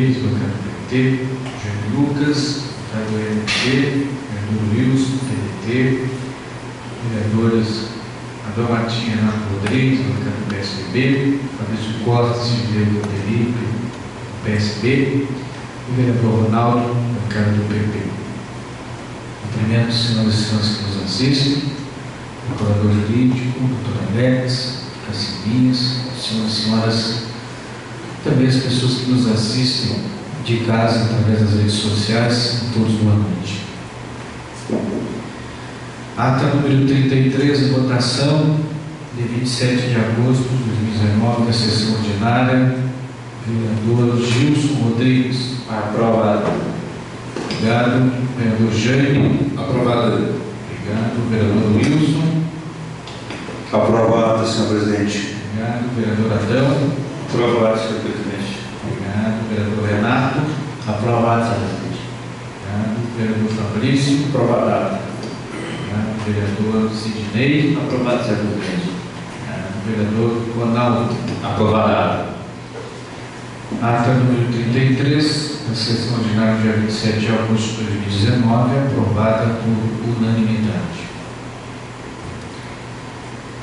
Rodrigues, bancada do PT, Jânio Lucas, bancada do MDB, vereador Wilson, PDT, vereadores Adão Martim Renato Rodrigues, bancada do PSDB, Fabrício Costa, Silveira Felipe, PSB, e o vereador Ronaldo, bancada do PP. Cumprimento os senhores e senhoras que nos assistem, o procurador jurídico, o doutor Alex, Cassininhas, senhoras e senhoras, também as pessoas que nos assistem de casa através das redes sociais, todos boa noite. Ata número 33, em votação, de 27 de agosto de 2019, da sessão ordinária, vereador Gilson Rodrigues. Aprovado. Obrigado. Vereador Jânio. Aprovado. Obrigado. Vereador Wilson. Aprovado, senhor presidente. Obrigado. Vereador Adão. Aprovado, senhor presidente. Obrigado. Vereador Renato. Aprovado, senhor presidente. Obrigado. Vereador Fabrício. Aprovado. Obrigado. Vereador Sidney. Aprovado, senhor presidente. Obrigado. Vereador Ronaldo. Aprovado. Ata número 33, da sessão ordinária, dia 27 de agosto de 2019, aprovada por unanimidade.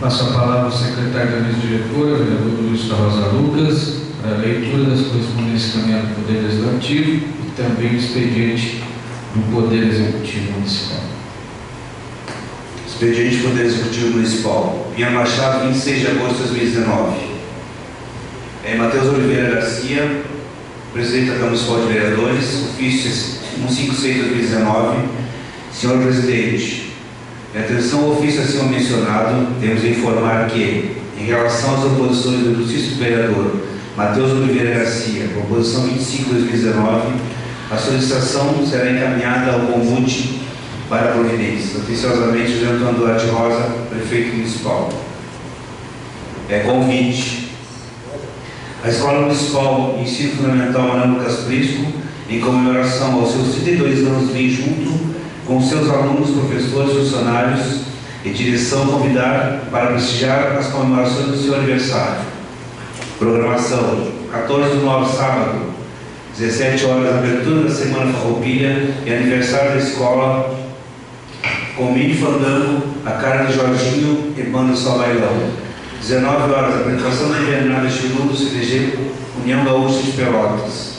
Passo a palavra ao secretário da mesa diretora, vereador Luiz da Rosa Lucas, para a leitura das correspondências encaminhadas do Poder Legislativo e também o expediente do Poder Executivo Municipal. Expediente do Poder Executivo Municipal. Pinheiro Machado, 26 de agosto de 2019. Matheus Oliveira Garcia, presidente da Câmara Municipal de Vereadores, ofício 156/2019. Senhor presidente, em atenção ao ofício acima mencionado, temos de informar que, em relação às oposições do ilustríssimo vereador Matheus Oliveira Garcia, proposição 25/2019, a solicitação será encaminhada ao Convite para providência. Atenciosamente, José Antônio Duarte Rosa, prefeito municipal. Convite. A Escola Municipal de Ensino Fundamental Manuel Lucas Prisco, em comemoração aos seus 32 anos, vem junto com seus alunos, professores, funcionários e direção convidar para prestigiar as comemorações do seu aniversário. Programação: 14/9, sábado, 17 horas, abertura da Semana Farroupilha e aniversário da escola com mini fandango, a cara de Jorginho e banda Só Bailão. 19 horas, apresentação da invernada Estilu do CDG União Gaúcha de Pelotas.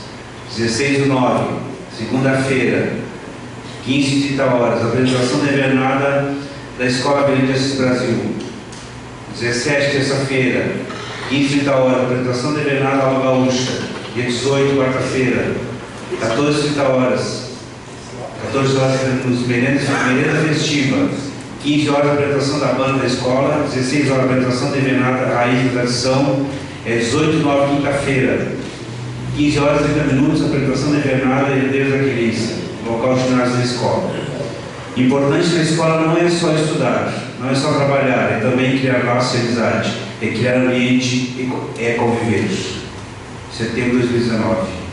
16/9, segunda-feira, 15h30, apresentação da invernada da Escola Benito Assis Brasil. 17, terça-feira, 15h30, apresentação da invernada Aula Gaúcha. Dia 18, quarta-feira, 14h30, 14 horas, merenda festiva. 15 horas, apresentação da banda da escola. 16 horas, apresentação da invernada Raiz e Tradição. 18/9, quinta-feira, 15 horas e 30 minutos, apresentação da invernada Herdeiros da Querência, local de ginásio da escola. Importante na escola não é só estudar, não é só trabalhar, é também criar laços de amizade, é criar ambiente, é conviver. Setembro de 2019.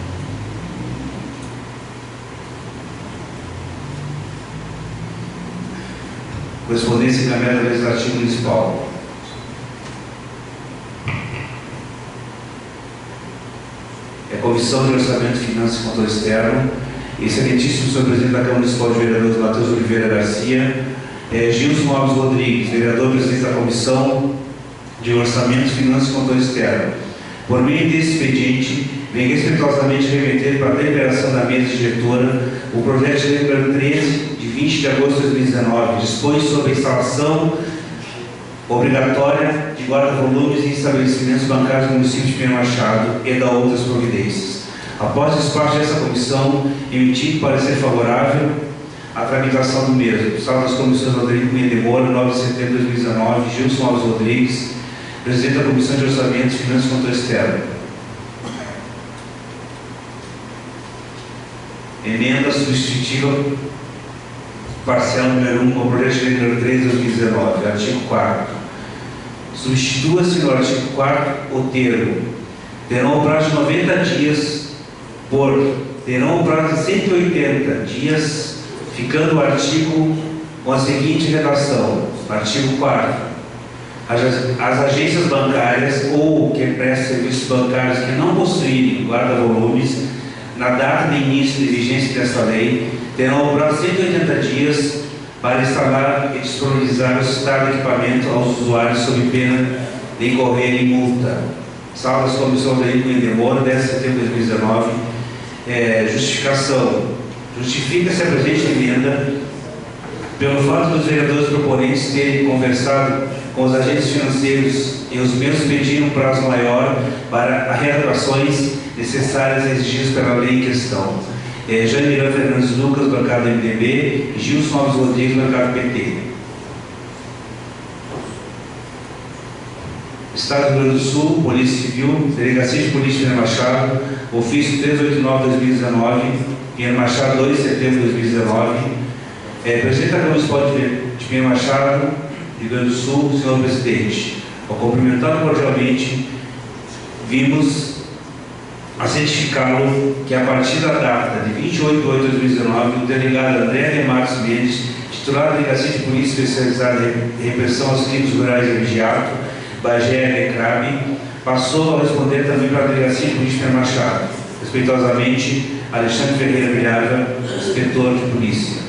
Correspondência encaminhada ao Legislativo Municipal. Comissão de Orçamento, Finanças e Controle Externo. Excelentíssimo senhor presidente da Câmara Municipal de Vereadores, Matheus Oliveira Garcia. Gilson Alves Rodrigues, vereador presidente da Comissão de Orçamento, Finanças e Controle Externo. Por meio desse expediente, vem respeitosamente remeter para a deliberação da mesa diretora o projeto de lei número 13, de 20 de agosto de 2019, dispõe sobre a instalação obrigatória de guarda-volumes em estabelecimentos bancários do município de Pinheiro Machado e da outras providências. Após o despacho dessa comissão, emitir parecer favorável à tramitação do mesmo. Salvo das comissões Rodrigo Cunha de Moura, 9 de setembro de 2019, Gilson Alves Rodrigues, presidente da Comissão de Orçamento, Finanças e Controle Externo. Emenda substitutiva parcial número 1 ao projeto de lei número 13 de 2019, artigo 4º. Substitua-se no artigo 4º o termo terão o prazo de 90 dias por terão o prazo de 180 dias, ficando o artigo com a seguinte redação: artigo 4º. As agências bancárias ou que prestam serviços bancários que não possuírem guarda-volumes na data de início de vigência desta lei, terão o prazo de 180 dias para instalar e disponibilizar o citado equipamento aos usuários sob pena de incorrer em multa. Salvo as comissões da lei com demora, 10 de setembro de 2019. Justificação. Justifica-se a presente emenda pelo fato dos vereadores proponentes terem conversado com os agentes financeiros e os mesmos pediram um prazo maior para readequações necessárias exigidas pela lei em questão. Jair Fernandes Lucas, bancada MDB, e Gilson Alves Rodrigues, bancada PT. Estado do Rio Grande do Sul, Polícia Civil, Delegacia de Polícia de Pinheiro Machado, ofício 389/2019, Pinheiro Machado, 2 de setembro de 2019. Presidente da Câmara Municipal de Pinheiro Machado, Rio Grande do Sul, senhor presidente, ao cumprimentá-lo cordialmente, vimos a certificá-lo que a partir da data de 28 de 8 de 2019, o delegado André Marcos Mendes, titular da Delegacia de Polícia Especializada em Repressão aos Crimes Rurais e Imediato, Bagé Recrabe, passou a responder também para a Delegacia de Polícia de Pinheiro Machado. Respeitosamente, Alexandre Ferreira Milhaga, inspetor de polícia.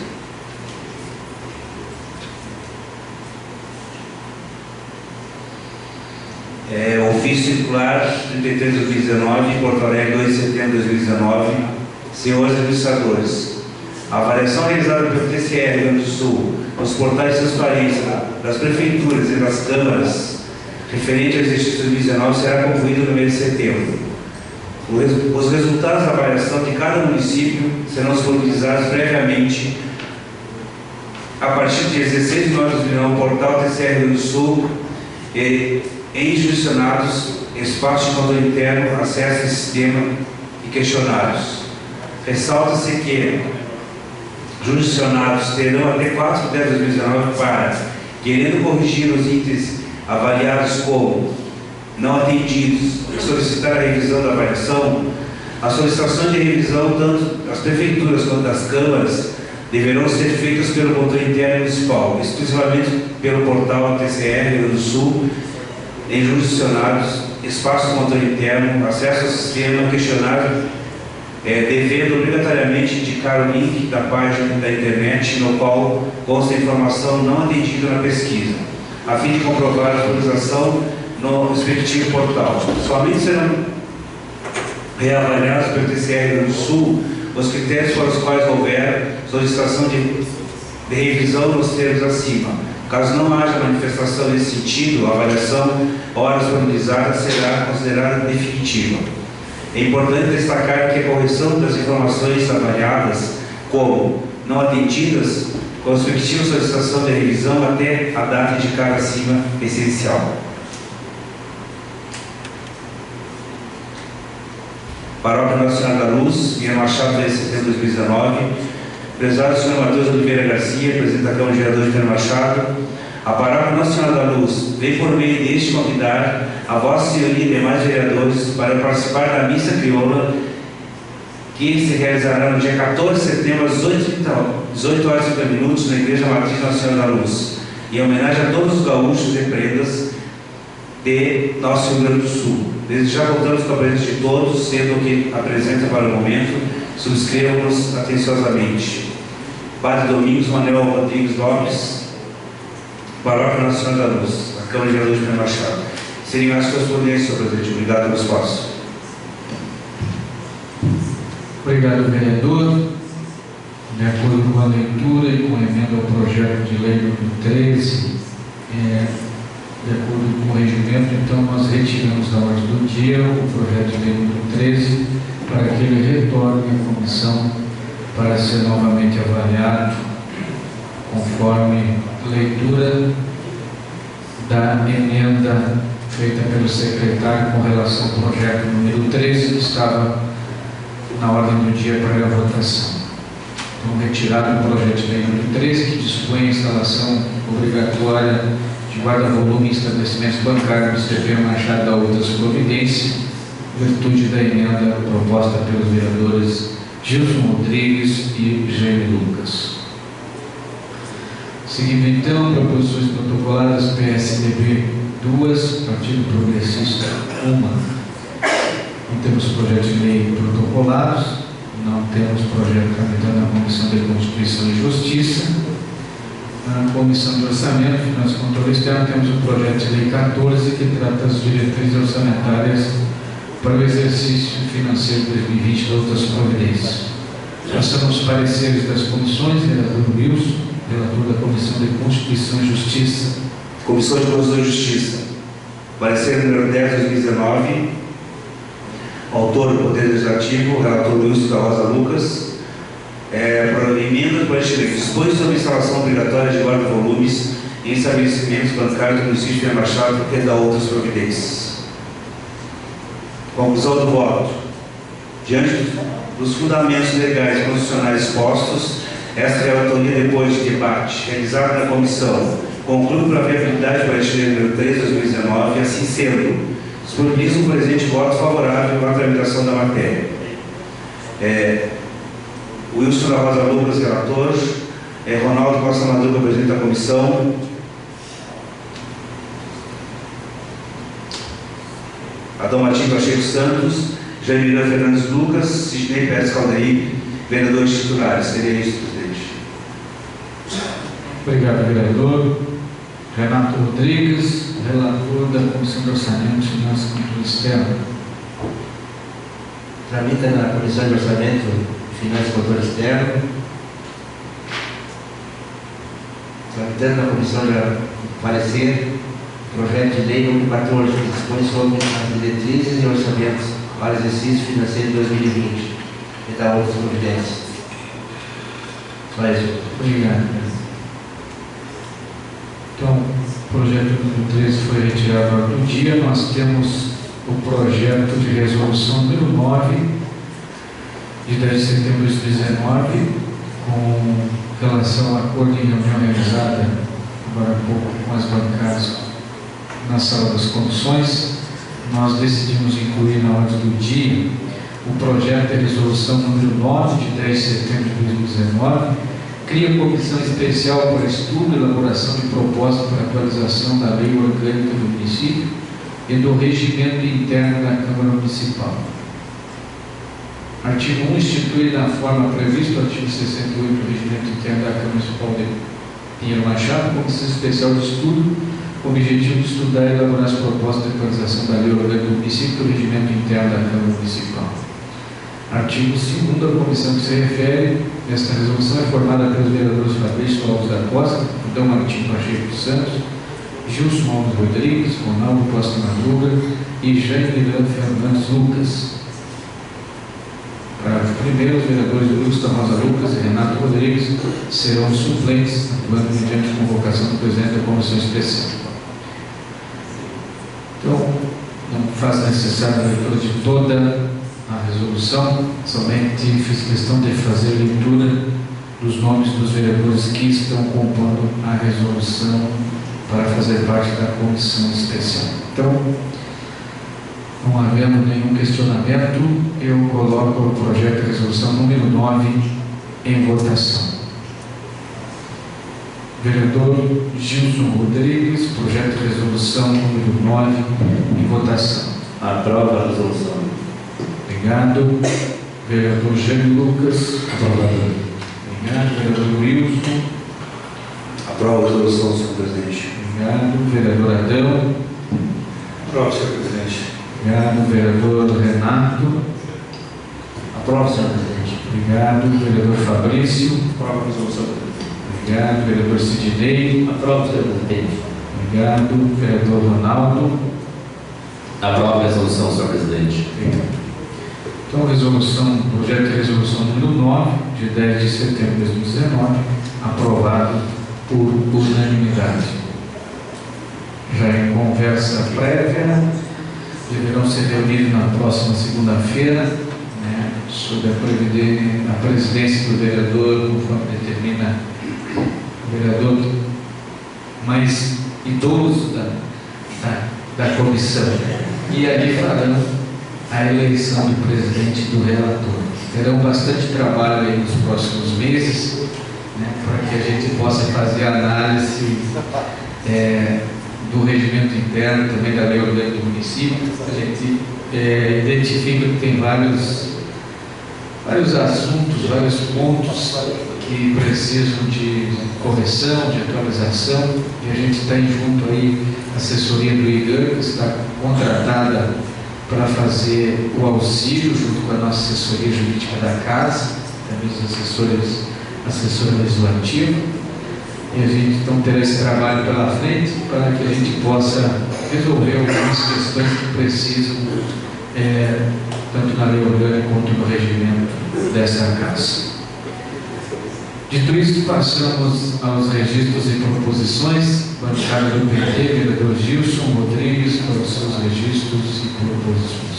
Ofício circular 33 de 2019, Porto Alegre, 2 de setembro de 2019. Senhores administradores, a avaliação realizada pelo TCE Rio Grande do Sul nos portais de transparência das prefeituras e das câmaras referente ao exercício 2019 será concluída no mês de setembro. Os resultados da avaliação de cada município serão disponibilizados previamente a partir de 16 de novembro de 2019 no portal TCE Rio Grande do Sul e em jurisdicionados, espaço de controle interno, acesso ao sistema e questionários. Ressalta-se que jurisdicionados terão até 4 de 10 de 2019 para, querendo corrigir os itens avaliados como não atendidos e solicitar a revisão da avaliação, as solicitações de revisão, tanto das prefeituras quanto das câmaras, deverão ser feitas pelo controle interno municipal, exclusivamente pelo portal TCE Rio Grande do Sul, em jurisdicionados, espaço de controle interno, acesso ao sistema, questionário, devendo obrigatoriamente indicar o link da página da internet no qual consta a informação não atendida na pesquisa, a fim de comprovar a atualização no respectivo portal. Somente serão reavaliados pelo TCE Rio Grande do Sul os critérios para os quais houver solicitação de revisão nos termos acima. Caso não haja manifestação nesse sentido, a avaliação ora disponibilizada será considerada definitiva. É importante destacar que a correção das informações avaliadas como não atendidas, com a respectiva solicitação de revisão até a data indicada acima, é essencial. Paróquia Nossa Senhora da Luz, Pinheiro Machado, 10 de setembro de 2019. Prezado Sr. Matheus Oliveira Garcia, presidente da Câmara de Vereadores de Pinheiro Machado, a Paróquia Nossa Senhora da Luz vem por meio deste convidar a Vossa Senhoria e demais vereadores para participar da missa crioula que se realizará no dia 14 de setembro às 18 horas e 30 minutos na Igreja Matriz Nossa Senhora da Luz, em homenagem a todos os gaúchos e prendas de nosso Rio Grande do Sul. Desde já contamos com a presença de todos, sendo o que apresenta para o momento, subscrevamos atenciosamente. Padre Domingos Manuel Rodrigues Lopes, Paróquia Nossa Senhora da Luz, a Câmara de Vereadores de Pinheiro Machado. Seriam as correspondências, senhor presidente. Obrigado pelo espaço. Obrigado, vereador. De acordo com a leitura e com a emenda ao projeto de lei número 13, de acordo com o regimento, então nós retiramos da ordem do dia o projeto de lei número 13 para que ele retorne à comissão para ser novamente avaliado conforme leitura da emenda feita pelo secretário com relação ao projeto número 13 que estava na ordem do dia para a votação. Então, retirado o projeto de lei número 13 que dispõe a instalação obrigatória de guarda-volume em estabelecimentos bancários do Pinheiro Machado da outras providências, virtude da emenda proposta pelos vereadores Gilson Rodrigues e Jaime Lucas. Seguindo então, proposições protocoladas PSDB 2, Partido Progressista 1. Não temos projetos de lei protocolados. temos projeto tramitando na Comissão de Constituição e Justiça. Na Comissão de Orçamento, Finanças e Controle Externo, temos o projeto de lei 14, que trata as diretrizes orçamentárias para o exercício financeiro de 2020 e outras providências. Passamos os pareceres das comissões, vereador Wilson, relator da Comissão de Constituição e Justiça. Comissão de Constituição e Justiça. Parecer número 10 de 2019. Autor do Poder Legislativo, relator Wilson da Rosa Lucas. Emenda para dispõe sobre instalação obrigatória de guarda-volumes em estabelecimentos bancários do município de Machado e da outras providências. Conclusão do voto. Diante dos fundamentos legais e constitucionais expostos, esta relatoria, depois de debate realizado na comissão, conclui para a viabilidade para a lei número 3 de 2019, assim sendo, disponibiliza o presente voto favorável à tramitação da matéria. Wilson da Rosa Lucas, relator, Ronaldo Costa Madruga, presidente da comissão, Adão Martins Pacheco Santos, Jair Miranda Fernandes Lucas, Sidney Pérez Calderim, vereadores titulares. Seria isso, presidente. Obrigado, vereador. Renato Rodrigues, relator da Comissão de Orçamento, Finanças e Controle Externo. Tramita na Comissão de Orçamento, Finanças e Controle Externo. Tramitando na Comissão de Parecer, projeto de lei número 14, que dispõe sobre as diretrizes e orçamentos para exercício financeiro de 2020 e da outras providências. Só isso. Obrigado. Então, o projeto número 13 foi retirado do dia. Nós temos o projeto de resolução número 9, de 10 de setembro de 2019, com relação ao acordo em reunião realizada agora há pouco com as bancadas na sala das comissões. Nós decidimos incluir na ordem do dia o projeto de resolução número 9, de 10 de setembro de 2019, cria comissão especial para estudo e elaboração de proposta para atualização da lei orgânica do município e do regimento interno da Câmara Municipal. Artigo 1, institui da forma prevista no artigo 68 do regimento interno da Câmara Municipal de Pinheiro Machado, comissão especial de estudo, com o objetivo de estudar e elaborar as propostas de atualização da lei orgânica do município e do regimento interno da Câmara Municipal. Artigo 2º, a comissão que se refere, esta resolução é formada pelos vereadores Fabrício Alves da Costa, Adão Martins Pacheco Santos, Gilson Alves Rodrigues, Ronaldo Costa Madruga e Jair Miranda Fernandes Lucas. Parágrafo 1º, os vereadores Wilson da Rosa Lucas e Renato Rodrigues serão suplentes, atuando mediante convocação do presidente da comissão especial. Então, não faz necessário a leitura de toda a resolução, somente fiz questão de fazer leitura dos nomes dos vereadores que estão compondo a resolução para fazer parte da comissão especial. Então, não havendo nenhum questionamento, eu coloco o projeto de resolução número 9 em votação. Vereador Gilson Rodrigues, projeto de resolução número 9 em votação. Aprova a resolução. Obrigado. Vereador Jair Lucas. Aprovado. Obrigado. Vereador Wilson. Aprova a resolução, senhor presidente. Obrigado. Vereador Adão. Aprova, senhor presidente. Obrigado. Vereador Renato. Aprova, senhor presidente. Obrigado. Vereador Fabrício. Aprova a resolução. Obrigado. Vereador Sidney. Aprova, senhor presidente. Obrigado. Vereador Ronaldo. Aprova a resolução, senhor presidente. Obrigado. Então, projeto de resolução número 9, de 10 de setembro de 2019, aprovado por unanimidade. Já em conversa prévia, deverão ser reunidos na próxima segunda-feira, sob a presidência do vereador, conforme determina o vereador mais idoso da comissão. E ali farão a eleição do presidente e do relator. Terão bastante trabalho aí nos próximos meses, para que a gente possa fazer a análise do regimento interno, também da lei orgânica do município. A gente identifica que tem vários vários assuntos, vários pontos que precisam de correção, de atualização, e a gente tem junto aí a assessoria do IGAN, que está contratada para fazer o auxílio junto com a nossa assessoria jurídica da casa, também os assessora legislativa, e a gente então terá esse trabalho pela frente para que a gente possa resolver algumas questões que precisam, tanto na lei orgânica quanto no regimento dessa casa. Dito isso, passamos aos registros e proposições. Bancada do PT, vereador Gilson Rodrigues, para os seus registros e proposições.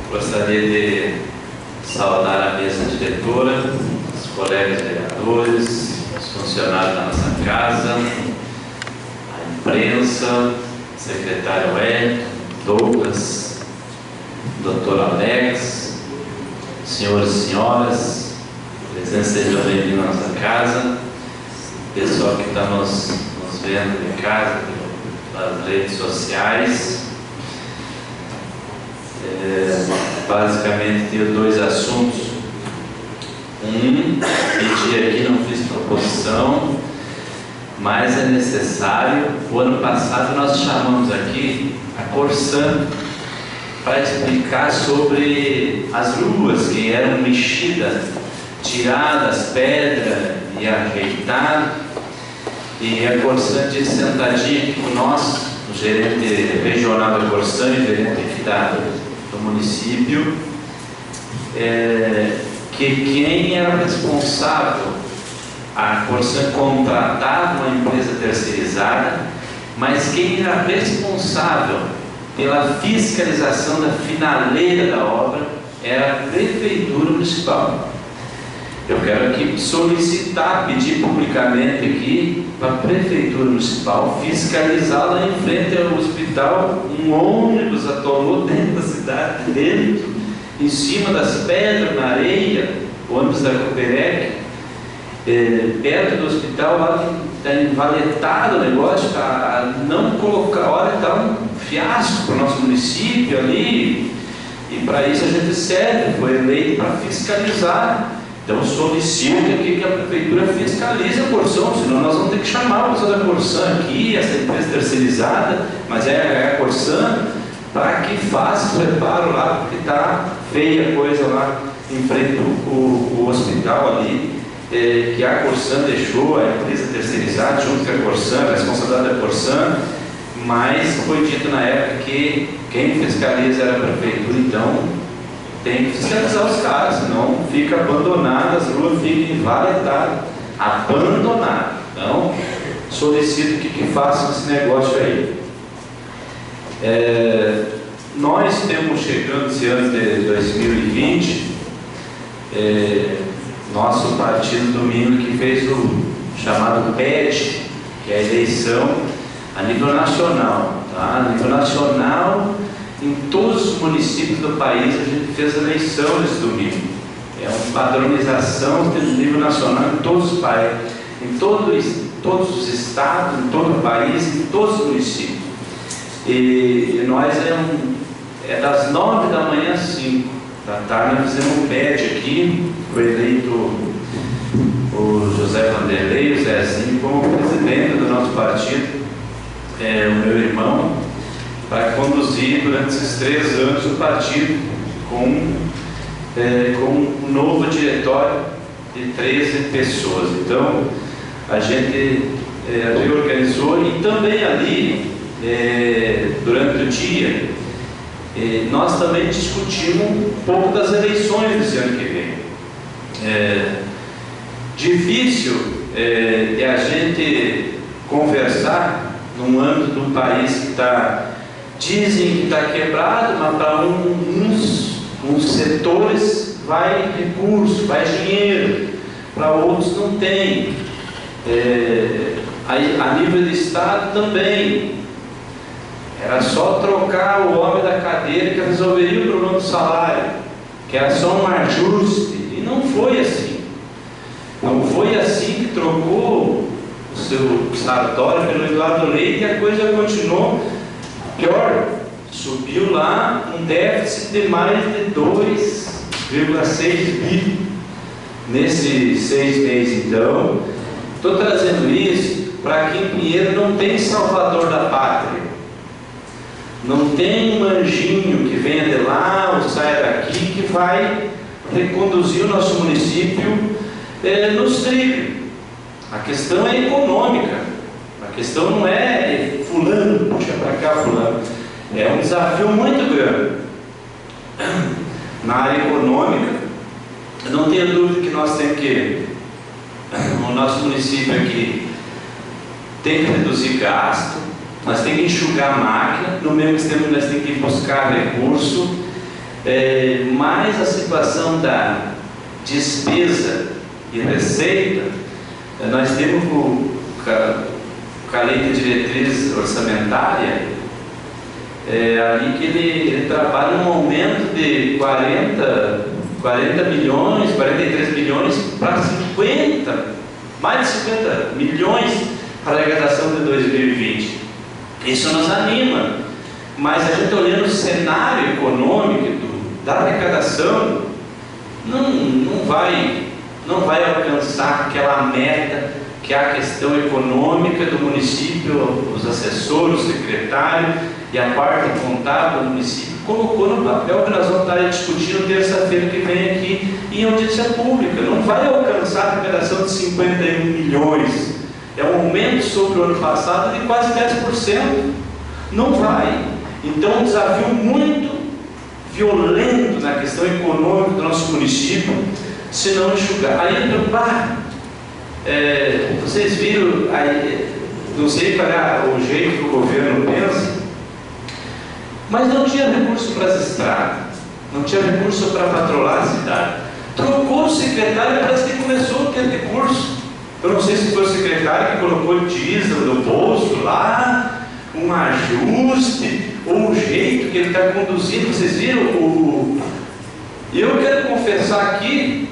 Gostaria de saudar a mesa diretora, os colegas vereadores, os funcionários da nossa casa, a imprensa, secretário Hélio, Douglas, doutor Alex, senhores e senhoras, presença, sejam bem-vindos à nossa casa, pessoal que está nos vendo de casa, pelas redes sociais. Basicamente tenho dois assuntos. Pedi aqui, não fiz proposição, mas é necessário. O ano passado nós chamamos aqui a Corsan para explicar sobre as ruas que eram mexidas, tiradas pedras e ajeitadas. E a Corsan disse, sentadinha aqui com nós, o gerente regional da Corsan e o gerente aqui do município, que quem era responsável, a Corsan contratava uma empresa terceirizada, mas quem era responsável pela fiscalização da finaleira da obra era a Prefeitura Municipal. Eu quero aqui solicitar, pedir publicamente aqui para a Prefeitura Municipal fiscalizar lá em frente ao hospital. Um ônibus atolou dentro da cidade, dentro, em cima das pedras, na areia, o ônibus da Coperec, perto do hospital, lá está envaletado o negócio, não colocar, olha, está um fiasco para o nosso município ali, e para isso a gente serve, foi eleito para fiscalizar. Então solicito aqui que a Prefeitura fiscalize a Corsan, senão nós vamos ter que chamar o pessoal da Corsan aqui, essa empresa terceirizada, mas é a Corsan, para que faça o reparo lá, porque está feia a coisa lá em frente ao hospital ali, que a Corsan deixou, a empresa terceirizada, junto com a Corsan, a responsabilidade da Corsan, mas foi dito na época que quem fiscaliza era a Prefeitura, então tem que fiscalizar os caras, senão fica abandonado, as ruas ficam invaletadas, abandonadas. Então, solicito que façam esse negócio aí. Nós temos chegando esse ano de 2020, nosso partido domingo que fez o chamado PET, que é a eleição a nível nacional. Tá? A nível nacional, em todos os municípios do país, a gente fez eleição nesse domingo. É uma padronização de nível nacional em todos os países, em todos os estados, em todo o país, em todos os municípios. E nós é das 9 da manhã às 5 da tarde, nós fizemos um PET aqui, foi eleito o José Vanderlei, o Zezinho, como presidente do nosso partido, o meu irmão, para conduzir durante esses 3 anos o partido com um novo diretório de 13 pessoas. Então, a gente reorganizou e também ali, durante o dia, nós também discutimos um pouco das eleições desse ano que vem. Difícil é a gente conversar num âmbito do país que dizem que está quebrado, mas para uns setores vai recurso, vai dinheiro, para outros não tem. A nível de Estado também. Era só trocar o homem da cadeira que resolveria o problema do salário, que era só um ajuste, seu Sartori, pelo Eduardo Leite, e a coisa continuou pior. Subiu lá um déficit de mais de 2,6 bi nesses 6 meses. Então, estou trazendo isso para que em Pinheiro não tem salvador da pátria, não tem um anjinho que venha de lá ou saia daqui que vai reconduzir o nosso município nos trilhos. A questão é econômica, a questão não é fulano, puxa para cá fulano. É um desafio muito grande. Na área econômica, eu não tenho dúvida que nós temos que, o nosso município aqui tem que reduzir gasto, nós temos que enxugar a máquina, no mesmo tempo nós temos que buscar recurso, mas a situação da despesa e receita, nós temos com a lei de diretriz orçamentária, ali que ele trabalha um aumento de 40 milhões, 43 milhões para 50, mais de 50 milhões para a arrecadação de 2020. Isso nos anima, mas a gente olhando o cenário econômico da arrecadação, não vai alcançar aquela meta que é a questão econômica do município, os assessores, o secretário e a parte contábil do município colocou no papel, que nós vamos estar discutindo terça-feira que vem aqui em audiência pública. Não vai alcançar a arrecadação de 51 milhões. É um aumento sobre o ano passado de quase 10%. Não vai. Então, um desafio muito violento na questão econômica do nosso município, se não enxugar. Aí, vocês viram, não sei qual é o jeito que o governo pensa, mas não tinha recurso para as estradas, não tinha recurso para patrulhar a cidade. Trocou o secretário e parece que começou a ter recurso. Eu não sei se foi o secretário que colocou diesel no bolso lá, um ajuste, ou o jeito que ele está conduzindo. Vocês viram? Eu quero confessar aqui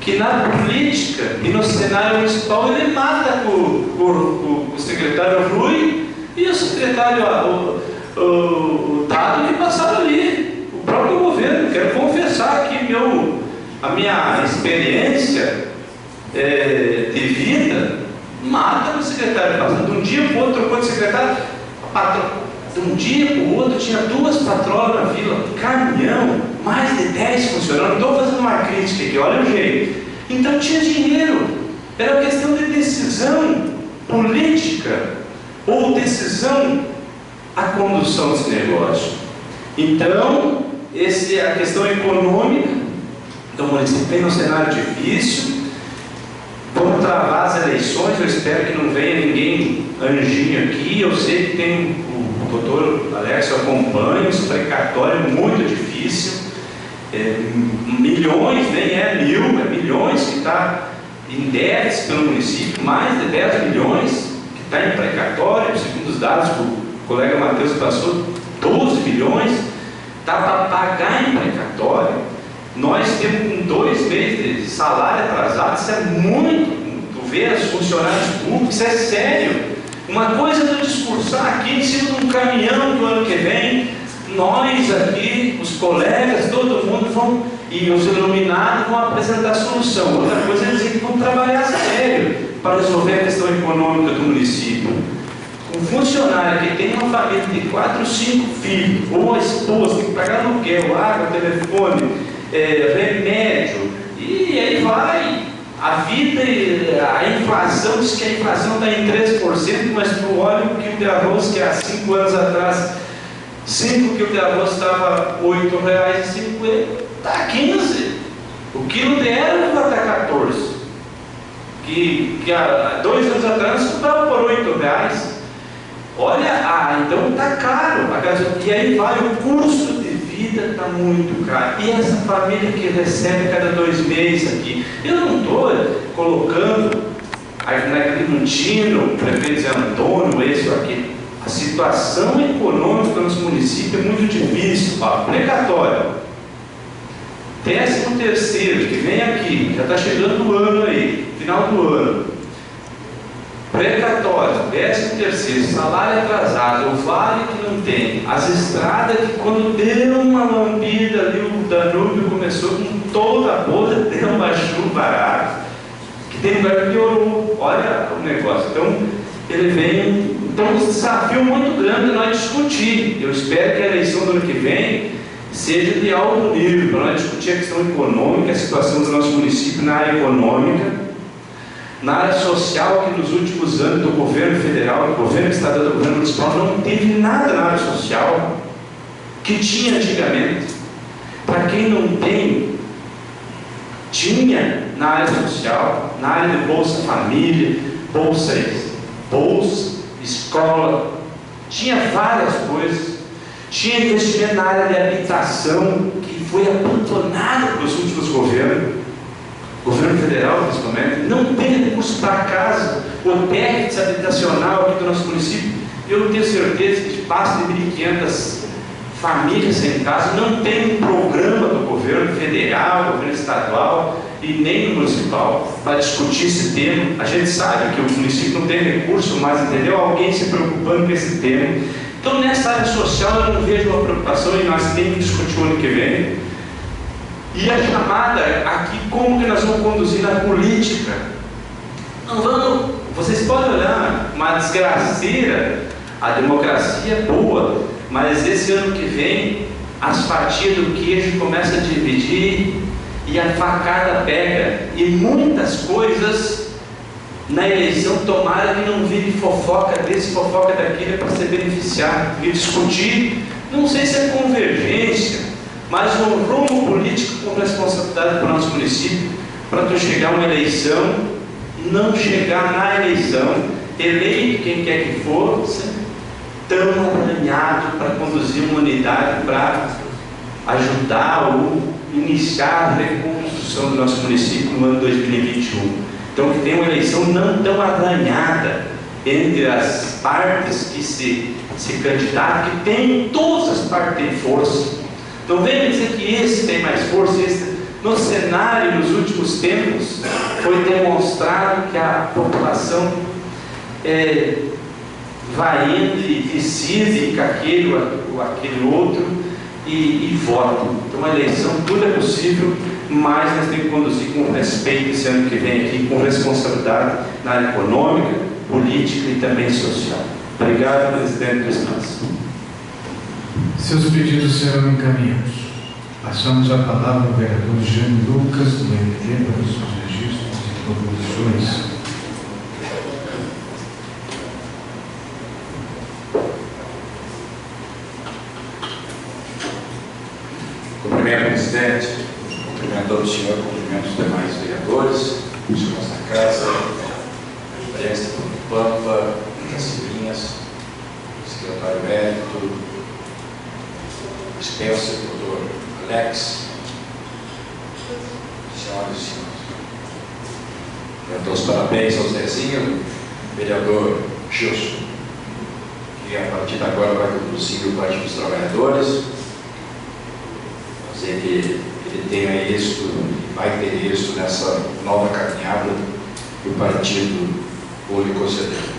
que na política e no cenário municipal ele mata o secretário Rui e o secretário o Tado que passaram ali, o próprio governo. Quero confessar aqui a minha experiência de vida mata o secretário passando. De um dia para o outro trocou de secretário, de um dia para o outro tinha 2 patrolas na vila, caminhão, mais de 10 funcionando. Estou fazendo uma crítica aqui, olha o jeito. Então tinha dinheiro, era questão de decisão política ou decisão a condução desse negócio. Então, a questão econômica do município tem um cenário difícil. Vamos travar as eleições, eu espero que não venha ninguém anjinho aqui. Eu sei que tem o doutor Alex, eu acompanho, esse precatório muito difícil. Milhões, nem é mil, é milhões que está em déficit pelo município, mais de 10 milhões que está em precatório, segundo os dados que o colega Matheus passou, 12 milhões, está para pagar em precatório. Nós temos com 2 meses de salário atrasado, isso é muito. Tu vê os funcionários públicos, isso é sério. Uma coisa é tu discursar aqui em cima de um caminhão do ano que vem, nós aqui, os colegas, todo mundo vão, e os iluminados vão apresentar a solução. Outra coisa é dizer que vão trabalhar sério para resolver a questão econômica do município. Um funcionário que tem uma família de 4 ou 5 filhos, ou a esposa, tem que pagar aluguel, água, telefone, remédio, e aí vai. A vida, a inflação, diz que a inflação está em 3%, mas tu olha o quilo de arroz que há 5 anos atrás, 5 quilos de arroz estava R$ 8,50, está 15. O quilo de erva está 14. Que há 2 anos atrás nós comprava por R$ 8. Olha, então está caro. E aí vai, o custo de vida está muito caro. E essa família que recebe cada 2 meses aqui, eu não estou colocando naquele Montino, o prefeito Zé Antônio, esse ou aquele. A situação econômica do nosso município é muito difícil, Paulo. Precatório. 13º que vem aqui, já está chegando o ano aí, final do ano. precatório, 13º, salário atrasado, o vale que não tem, as estradas que quando deu uma lambida ali, o Danúbio começou com toda a bolha, deu uma chuva arada, que tem lugar que piorou, olha o negócio. Então, ele vem, então um desafio muito grande nós discutir. Eu espero que a eleição do ano que vem seja de alto nível, para nós discutir a questão econômica, a situação do nosso município na área econômica, na área social, que nos últimos anos do governo federal, do governo estadual, do governo municipal, não teve nada na área social que tinha antigamente. Para quem não tem, tinha na área social, na área de Bolsa Família, Bolsa Escola, tinha várias coisas. Tinha investimento na área de habitação, que foi abandonado pelos últimos governos, governo federal principalmente. Não tem recurso para casa, o técnico habitacional aqui do nosso município, eu não tenho certeza que passa de 1.500 famílias sem casa. Não tem um programa do governo federal, governo estadual e nem municipal para discutir esse tema. A gente sabe que o município não tem recurso, mas entendeu? Alguém se preocupando com esse tema. Então, nessa área social, eu não vejo uma preocupação e nós temos que discutir o ano que vem. E a chamada aqui, como que nós vamos conduzir na política? Não vamos, vocês podem olhar, uma desgraceira, a democracia é boa, mas esse ano que vem, as fatias do queijo começam a dividir e a facada pega, e muitas coisas na eleição, tomara que não vire fofoca desse, fofoca daquele, para ser beneficiado e discutir, não sei se é convergência, mas um rumo político com responsabilidade para o nosso município, para tu chegar a uma eleição, não chegar na eleição, eleito quem quer que for, tão arranhado para conduzir uma unidade para ajudar ou iniciar a reconstrução do nosso município no ano 2021. Então, que tem uma eleição não tão arranhada entre as partes que se candidatam, que tem, todas as partes têm força. Então, venha dizer que esse tem mais força. Esse, no cenário, nos últimos tempos, foi demonstrado que a população vai indo e decide com aquele ou aquele outro e vota. Então, a eleição, tudo é possível, mas nós temos que conduzir com respeito esse ano que vem aqui, com responsabilidade na área econômica, política e também social. Obrigado, presidente do espaço. Seus pedidos serão encaminhados. Passamos a palavra ao vereador Jânio Lucas, do MDB, para os seus registros e proposições. Cumprimento o presidente, cumprimento todo o senhor, cumprimento os demais vereadores, o senhor da casa, o presidente do Pampa, das Cilinhas, o secretário Mérito, o Spencer, o doutor Alex, senhoras e senhores. Eu dou os parabéns ao Zezinho, vereador Gilson, que a partir de agora vai conduzir o Partido dos Trabalhadores. Dizer que ele tenha êxito, vai ter êxito nessa nova caminhada que o partido lhe concedeu.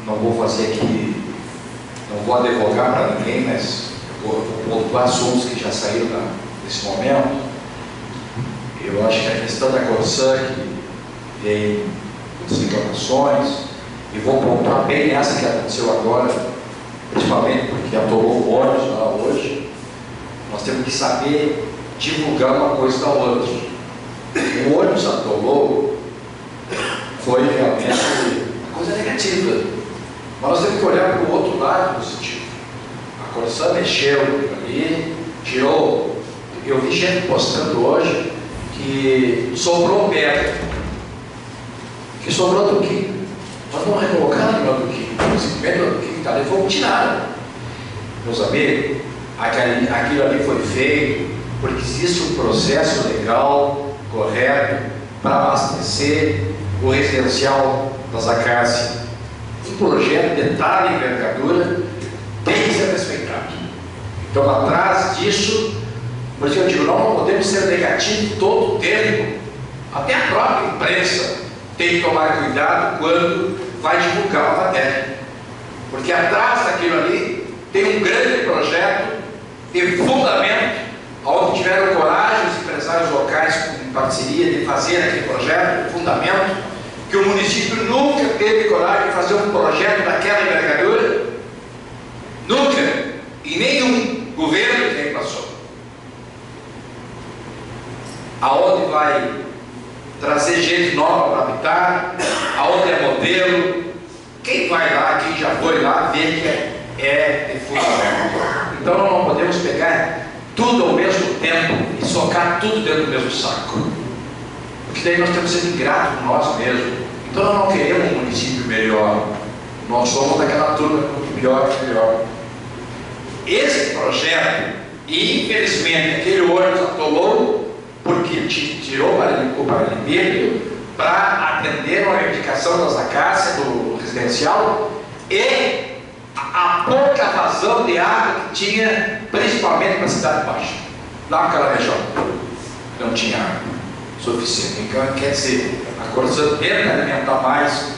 Não vou fazer aqui, não vou advogar para ninguém, mas vou pontuar assuntos que já saíram nesse momento. Eu acho que a questão da Corsã, que tem muitas reclamações, e vou pontuar bem essa que aconteceu agora, principalmente porque atolou o ônibus lá hoje. Nós temos que saber divulgar uma coisa da outra. O ônibus atolou foi realmente uma coisa negativa, mas nós temos que olhar para o outro lado positivo. A Corsã mexeu ali, tirou. Eu vi gente postando hoje que sobrou pedra. Que sobrou do quê? Nós vamos recolocar no do quê? Simplesmente do quê? Está ali, vamos tirar. Meus amigos, aquilo ali foi feito porque existe um processo legal, correto, para abastecer o residencial das Acácias. Um projeto de tal envergadura tem que ser respeitado. Então, atrás disso, por isso que eu digo, nós não podemos ser negativos todo o tempo. Até a própria imprensa tem que tomar cuidado quando vai divulgar uma matéria, porque atrás daquilo ali tem um grande projeto e fundamento, onde tiveram coragem os empresários locais em parceria de fazer aquele projeto, fundamento, que o município nunca teve coragem de fazer um projeto daquela envergadura, nunca, e nenhum governo que nem passou. Aonde vai trazer gente nova para habitar, aonde é modelo, quem vai lá, quem já foi lá, vê que é de fundamento. Então nós não podemos pegar tudo ao mesmo tempo e socar tudo dentro do mesmo saco, porque daí nós temos que ser ingratos com nós mesmos. Então nós não queremos um município melhor, nós somos daquela turma do pior que melhor. Esse projeto, e infelizmente aquele ônibus atolou, porque tirou o paralelepípedo para atender uma reivindicação das acácias do residencial e a pouca vazão de água que tinha, principalmente para a Cidade Baixa, lá naquela região, não tinha água suficiente. Então, quer dizer, a Corsã tenta alimentar mais,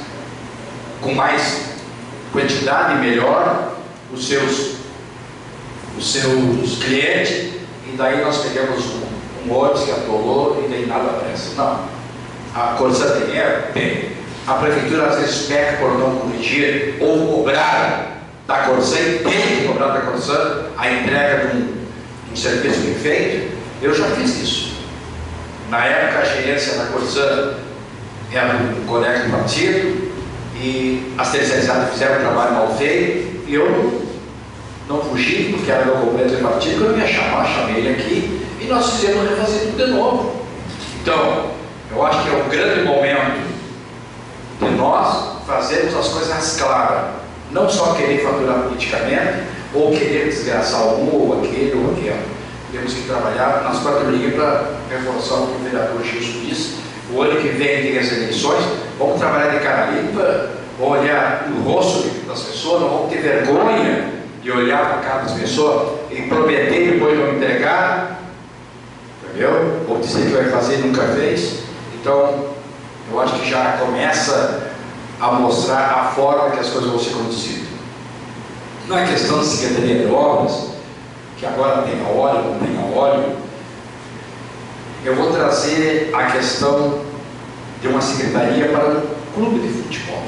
com mais quantidade e melhor, os seus clientes, e daí nós pegamos um ônibus que atolou e daí nada presta. Não, a Corsã tem dinheiro? Tem. A prefeitura às vezes peca por não corrigir ou cobrar da Corsã, e tem que cobrar da Corsã a entrega de um serviço bem feito. Eu já fiz isso. Na época a gerência da Corsã era um colega do partido e as terceirizadas fizeram um trabalho mal feito, e eu não fugi, porque era meu companheiro de partido, quando eu ia chamar, chamei ele aqui e nós fizemos refazer tudo de novo. Então, eu acho que é um grande momento de nós fazermos as coisas claras, não só querer faturar politicamente, ou querer desgraçar um, ou aquele, ou aquele. Temos que trabalhar nas 4 linhas para reforçar o que o vereador Gilson disse. O ano que vem tem as eleições, vamos trabalhar de cara limpa, vamos olhar no rosto das pessoas, não vamos ter vergonha de olhar para a cara das pessoas e prometer e depois não entregar, entendeu? Ou dizer que vai fazer e nunca fez. Então, eu acho que já começa a mostrar a forma que as coisas vão ser conduzidas. Não é questão de Secretaria de Obras, que agora tem a óleo, não tem a óleo. Eu vou trazer a questão de uma secretaria para um clube de futebol.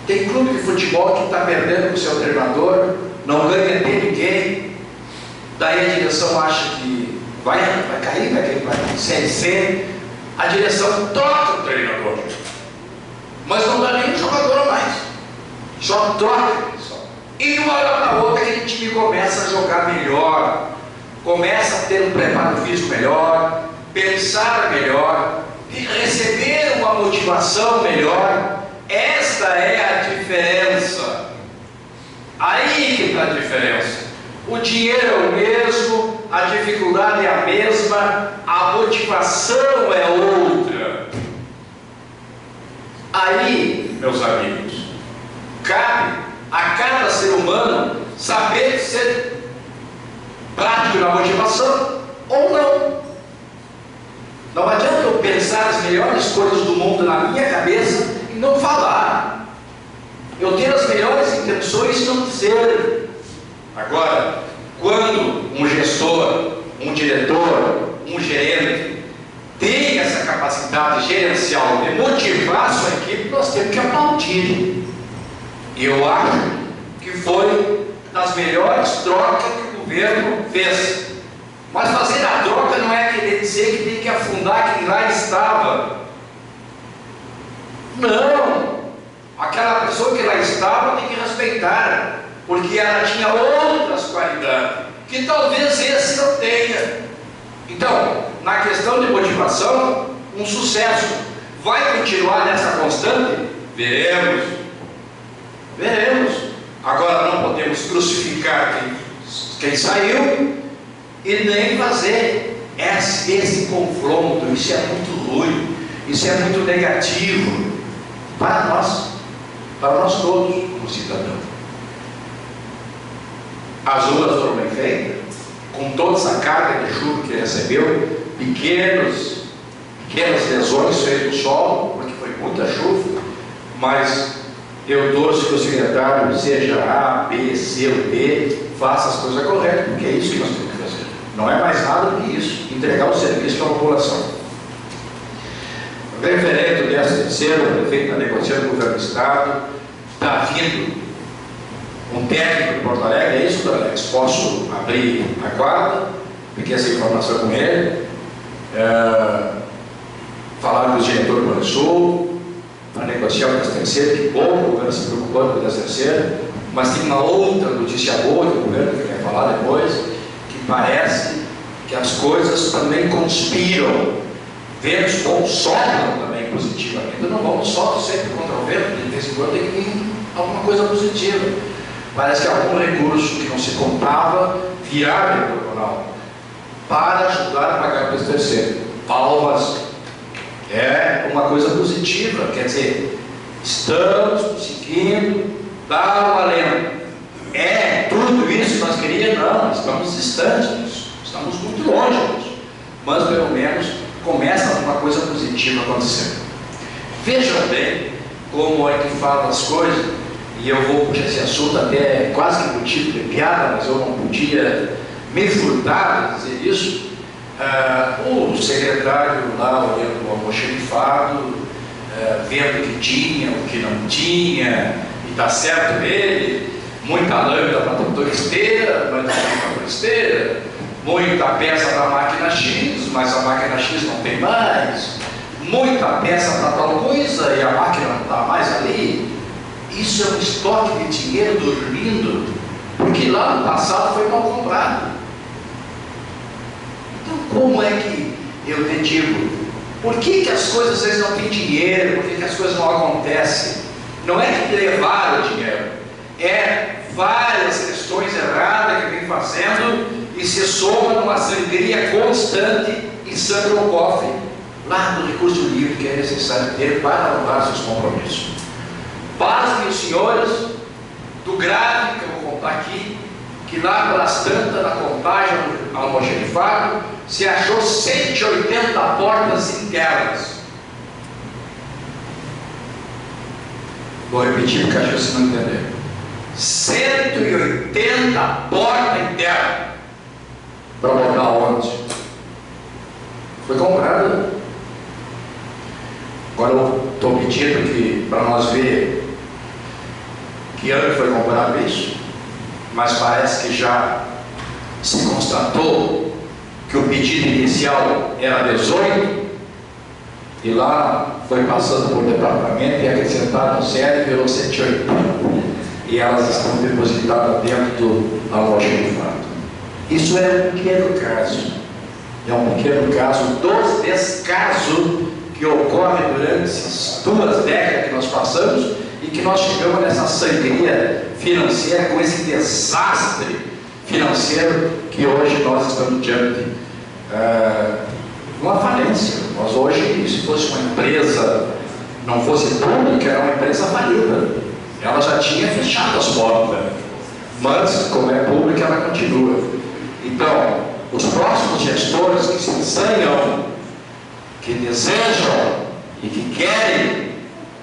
Tem clube de futebol que está perdendo com o seu treinador, não ganha de ninguém, daí a direção acha que vai cair, vai para Série C, a direção troca o treinador, mas não dá nenhum jogador a mais, só troca. E de uma hora para outra aquele time começa a jogar melhor, começa a ter um preparo físico melhor, pensar melhor, e receber uma motivação melhor. Esta é a diferença. Aí que está a diferença. O dinheiro é o mesmo, a dificuldade é a mesma, a motivação é outra. Aí, meus amigos, cabe a cada ser humano saber ser prático na motivação ou não. Não adianta eu pensar as melhores coisas do mundo na minha cabeça e não falar. Eu ter as melhores intenções e não dizer. Agora, quando um gestor, um diretor, um gerente tem essa capacidade gerencial de motivar a sua equipe, nós temos que aplaudir. E eu acho que foi das melhores trocas que o governo fez. Mas fazer a troca não é querer dizer que tem que afundar quem lá estava. Não! Aquela pessoa que lá estava tem que respeitar, porque ela tinha outras qualidades, que talvez esse não tenha. Então, na questão de motivação, um sucesso. Vai continuar nessa constante? Veremos. Veremos. Agora não podemos crucificar quem saiu e nem fazer esse confronto. Isso é muito ruim, isso é muito negativo para nós todos como cidadãos. As ruas foram bem feitas, com toda essa carga de chuva que recebeu, pequenos pequenas lesões feitas no solo, porque foi muita chuva, mas eu torço que o secretário, seja A, B, C ou D, faça as coisas corretas, porque é isso que nós temos que fazer. Não é mais nada do que isso, entregar o serviço para a população. Referente do 13º, o prefeito está negociando com o governo do Estado, está vindo um técnico de Porto Alegre, é isso, Porto Alegre? Posso abrir a guarda, porque essa informação com ele, falar com o diretor do Plano Sul, para negociar o 13º, que bom, o governo se preocupando com o 13º, mas tem uma outra notícia boa que o governo quer falar depois, que parece que as coisas também conspiram, ventos bons sopram também positivamente, não vamos só sempre contra o vento, de vez em quando tem que vir alguma coisa positiva. Parece que algum recurso que não se contava virá regional para ajudar a pagar o 13º. Palmas, é uma coisa positiva, quer dizer, estamos conseguindo dar o alento. É tudo isso que nós queríamos? Não, estamos distantes disso, estamos muito longe disso, mas pelo menos começa uma coisa positiva acontecendo. Vejam bem como é que falam as coisas, e eu vou puxar esse assunto até quase que motivo de piada, mas eu não podia me furtar de dizer isso. O secretário lá olhando o almoxerifado, vendo o que tinha, o que não tinha, e está certo ele, muita lâmina para a esteira, mas não tem para esteira, muita peça para a máquina X, mas a máquina X não tem mais, muita peça para tal coisa e a máquina não está mais ali. Isso é um estoque de dinheiro dormindo, porque lá no passado foi mal comprado. Então, como é que eu te digo? Por que as coisas às vezes não têm dinheiro? Por que as coisas não acontecem? Não é que levaram o dinheiro, é várias questões erradas que vem fazendo e se soma numa sangria constante e sangra o cofre lá do recurso livre que é necessário ter para honrar seus compromissos. Pasmem os senhores do grave que eu vou contar aqui, que lá pelas tantas, na contagem ao almoxerifado, se achou 180 portas internas. Vou repetir porque acho que você não entendeu. 180 portas internas. Para botar onde? Foi comprado. Agora eu estou pedindo que, para nós ver que ano foi comprado isso, mas parece que já se constatou que o pedido inicial era 18 e lá foi passando por departamento e acrescentaram no série e virou 180 e elas estão depositadas dentro do almoxerifado. Isso é um pequeno caso, é um pequeno caso dos descasos que ocorre durante essas 2 décadas que nós passamos e que nós chegamos nessa sangria financeira, com esse desastre financeiro que hoje nós estamos diante de uma falência. Nós hoje, se fosse uma empresa, não fosse pública, era uma empresa falida. Ela já tinha fechado as portas, mas como é pública, ela continua. Então, os próximos gestores que se ensaiam, que desejam e que querem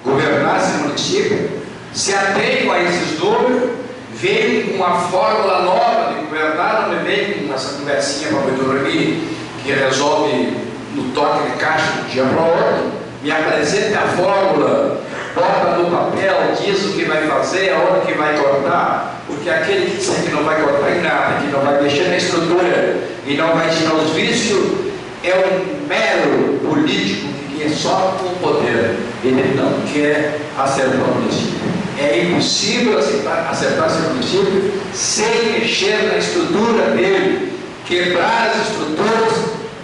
governar esse município, se atenham a esses números, veem com uma fórmula nova de governar, não me vem com essa conversinha para o dormir, que resolve no toque de caixa de um dia para o outro, me apresente a fórmula, bota no papel, diz o que vai fazer, aonde que vai cortar, porque aquele que diz que não vai cortar em nada, que não vai mexer na estrutura e não vai tirar os vícios, é um mero político que é só com o poder. Ele não quer acertar o município. É impossível acertar esse município sem mexer na estrutura dele, quebrar as estruturas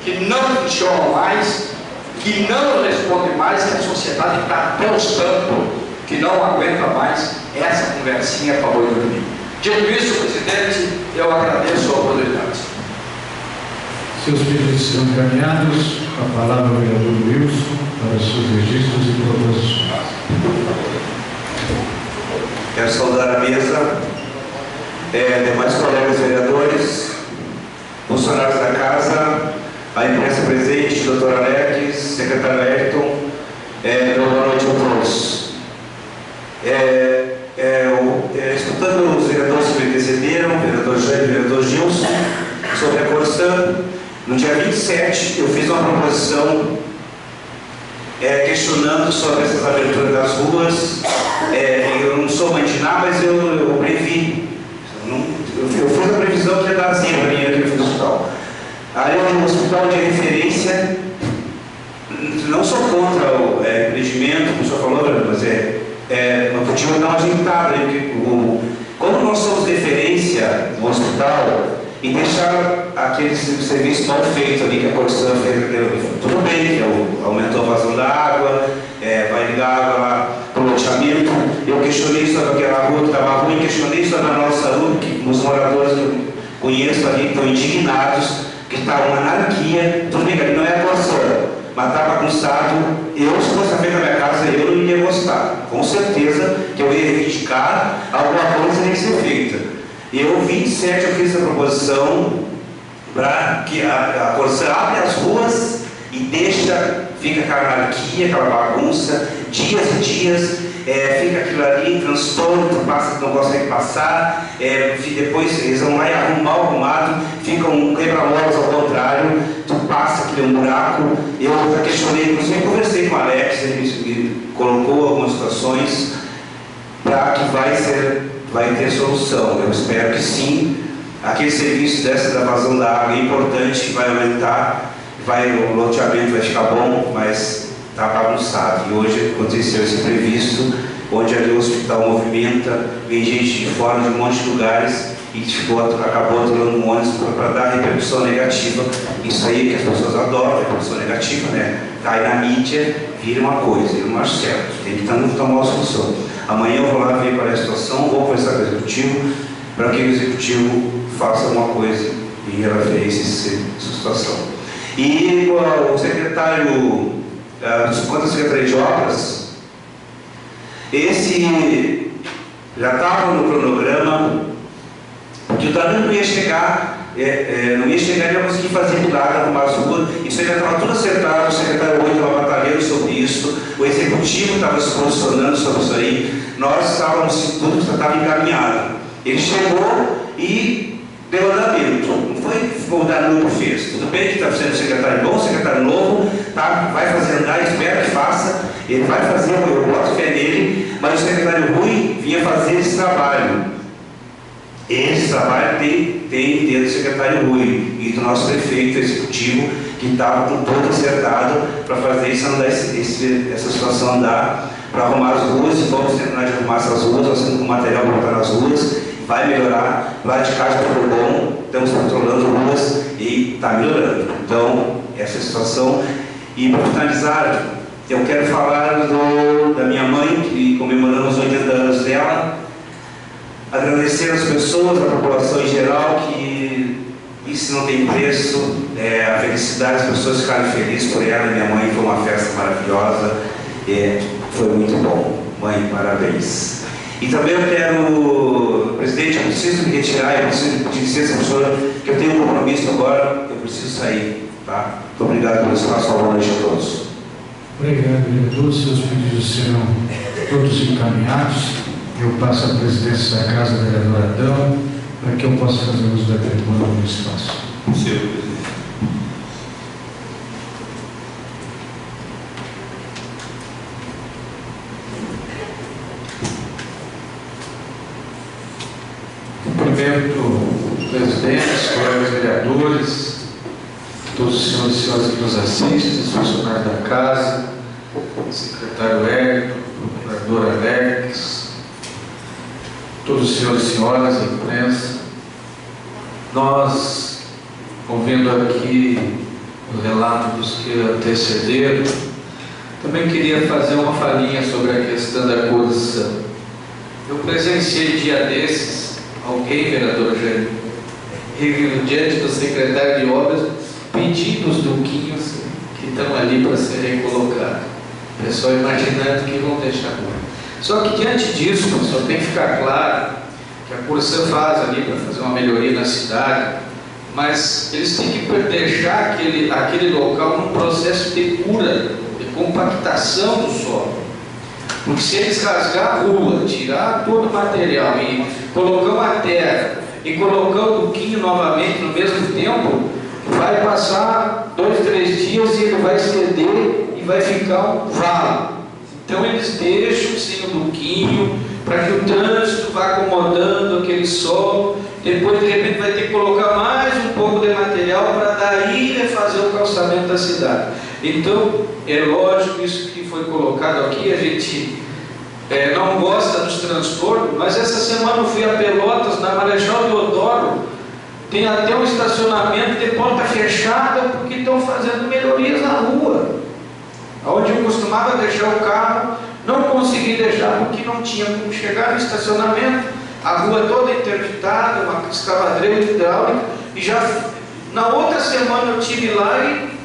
que não funcionam mais, que não respondem mais, que a sociedade está até os tampos, que não aguenta mais essa conversinha para boi dormir. Dito isso, presidente, eu agradeço a oportunidade. Seus pedidos serão encaminhados. A palavra ao vereador Wilson para os seus registros e proposições. Quero saudar a mesa, demais colegas vereadores, funcionários da casa, a imprensa presente, doutor Alex, secretário Ayrton, boa noite a todos. Escutando os vereadores que me antecederam, o vereador Jânio e o vereador Gilson, sobre a Corsã, no dia 27 eu fiz uma proposição questionando sobre essas aberturas das ruas. Eu não sou mãe de nada, mas eu previ. Eu fiz a previsão que ia dar zebra aqui no hospital. Aí é um hospital de referência. Não sou contra o empreendimento, como o senhor falou, mas nós podíamos dar uma ajeitada. Como nós somos referência no hospital, e deixar aquele serviço mal feito ali que a Corsã fez, tudo bem, que aumentou a vazão da água, vai ligar a água lá para o loteamento. Eu questionei sobre aquela rua que estava ruim, questionei sobre a nossa rua, que os moradores que eu conheço ali estão indignados, que está uma anarquia. Tudo bem, não é a Corsã, mas está bagunçado. Eu, se fosse feito na minha casa, eu não iria gostar. Com certeza que eu ia reivindicar alguma coisa que tem que ser feita. Eu, 27, eu fiz a proposição para que a Corsã abre as ruas e fica aquela anarquia, aquela bagunça, dias e dias, fica aquilo ali, transtorno, tu passa, tu não consegue passar, depois eles vão lá e arrumam mal arrumado, fica um quebra-molas ao contrário, tu passa aquele buraco. Eu já questionei, inclusive conversei com o Alex, ele me colocou algumas situações para que vai ter solução. Eu espero que sim. Aquele serviço da vazão da água é importante, vai aumentar, o loteamento vai ficar bom, mas está bagunçado. E hoje aconteceu esse imprevisto, onde ali o hospital movimenta, vem gente de fora de um monte de lugares e acabou aturando um ônibus para dar repercussão negativa. Isso aí que as pessoas adoram, repercussão negativa, né? Cai na mídia, vira uma coisa. Eu não acho certo, tem que tomar uma solução. Amanhã eu vou lá ver qual é a situação, vou conversar com o executivo, para que o executivo faça alguma coisa em referência a essa situação. E o secretário, quanto ao secretário de obras, esse já estava no cronograma, porque o Danilo não ia chegar, e não ia conseguir fazer nada, arrumar as ruas. Isso aí já estava tudo acertado, o secretário Rui estava batalhando sobre isso, o executivo estava se posicionando sobre isso aí, nós estávamos, tudo estava encaminhado. Ele chegou e deu andamento, não foi o Danilo que fez. Tudo bem que está sendo secretário bom, secretário novo, tá, vai fazer andar, espero que faça, ele vai fazer, eu boto fé nele, mas o secretário Rui vinha fazer esse trabalho. Esse trabalho tem dentro do secretário Rui e do nosso prefeito executivo, que estava com todo acertado para fazer isso andar, essa situação andar, para arrumar as ruas. E vamos terminar de arrumar essas ruas, nós temos com material para botar nas ruas, vai melhorar. Lá de casa está tudo bom, estamos controlando ruas e está melhorando. Então, essa situação. E para finalizar, eu quero falar da minha mãe, que comemoramos 80 anos dela. Agradecer às pessoas, à população em geral, que isso não tem preço, a felicidade, as pessoas ficaram felizes por ela. Minha mãe, foi uma festa maravilhosa, foi muito bom. Mãe, parabéns. E também eu quero, presidente, eu preciso me retirar, eu preciso pedir licença, professora, que eu tenho um compromisso agora, eu preciso sair, tá? Muito obrigado pelo espaço, boa noite a todos. Obrigado, vereador. Seus pedidos serão todos encaminhados. Eu passo a presidência da casa, vereador Adão, para que eu possa fazer uso da tribuna no espaço. Senhor presidente. Cumprimento presidentes, colegas vereadores, todos os senhores e senhoras que nos assistem, os funcionários da casa, secretário Érico, vereador Alex, todos os senhores e senhoras da imprensa. Nós, ouvindo aqui o relato dos que antecederam, também queria fazer uma falinha sobre a questão da Corsã. Eu presenciei dia desses alguém, vereador Jânio, diante do secretário de obras, pedindo os duquinhos que estão ali para ser recolocados. O pessoal imaginando que vão deixar agora. Só que diante disso, só tem que ficar claro que a Corsã faz ali para fazer uma melhoria na cidade, mas eles têm que deixar que aquele local num processo de cura, de compactação do solo. Porque se eles rasgar a rua, tirar todo o material e colocar uma terra e colocar o buquinho novamente no mesmo tempo, vai passar 2, 3 dias e ele vai ceder e vai ficar um vale. Então eles deixam sem o buquinho para que o trânsito vá acomodando aquele solo. Depois de repente vai ter que colocar mais um pouco de material para daí refazer o calçamento da cidade. Então é lógico isso que foi colocado aqui. A gente não gosta dos transtornos, mas essa semana eu fui a Pelotas, na Marechal Deodoro, tem até um estacionamento de porta fechada porque estão fazendo melhorias na rua. Onde eu costumava deixar o carro, não consegui deixar porque não tinha como chegar no estacionamento, a rua toda interditada, uma escavadeira hidráulica, e já na outra semana eu estive lá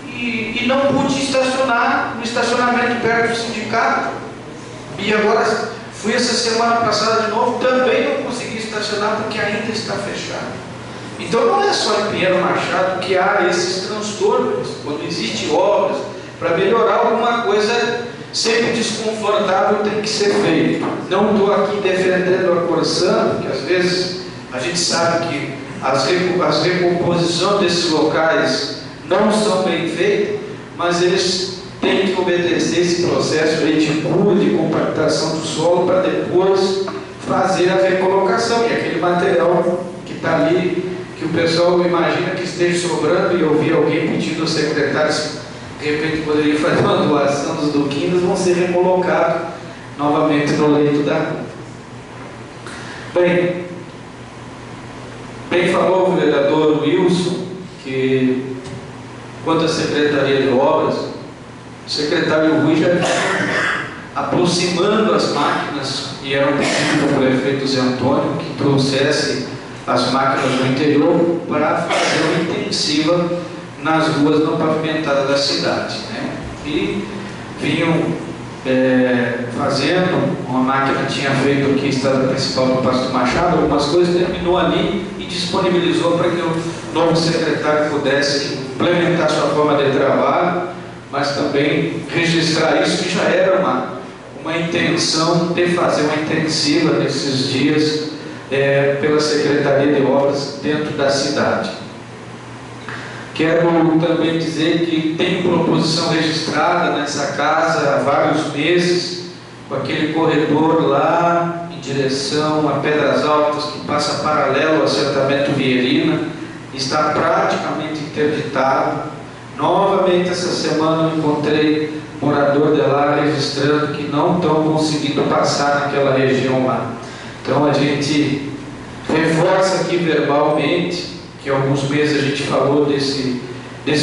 e não pude estacionar no estacionamento perto do sindicato. E agora fui essa semana passada de novo, também não consegui estacionar porque ainda está fechado. Então não é só em Pinheiro Machado que há esses transtornos, quando existem obras para melhorar alguma coisa, sempre desconfortável tem que ser feito. Não estou aqui defendendo a Corsan, porque às vezes a gente sabe que as recomposições desses locais não são bem feitas, mas eles têm que obedecer esse processo de cura, de compactação do solo, para depois fazer a recolocação. E aquele material que está ali, que o pessoal imagina que esteja sobrando, e eu vi alguém pedindo ao secretário se de repente poderia fazer uma doação dos duquinhos, vão ser recolocados novamente no leito da rua. Bem falou o vereador Wilson que quanto à Secretaria de Obras, o secretário Rui já está aproximando as máquinas, e era um pedido do prefeito Zé Antônio que trouxesse as máquinas do interior para fazer uma intensiva nas ruas não pavimentadas da cidade, né? E vinham fazendo, uma máquina tinha feito aqui, estrada principal do Pasto Machado, algumas coisas, terminou ali e disponibilizou para que o novo secretário pudesse implementar sua forma de trabalho, mas também registrar isso, que já era uma intenção de fazer uma intensiva nesses dias pela Secretaria de Obras dentro da cidade. Quero também dizer que tem proposição registrada nessa casa há vários meses, com aquele corredor lá em direção a Pedras Altas, que passa paralelo ao assentamento Vierina, está praticamente interditado. Novamente essa semana eu encontrei morador de lá registrando que não estão conseguindo passar naquela região lá. Então a gente reforça aqui verbalmente que há alguns meses a gente falou desse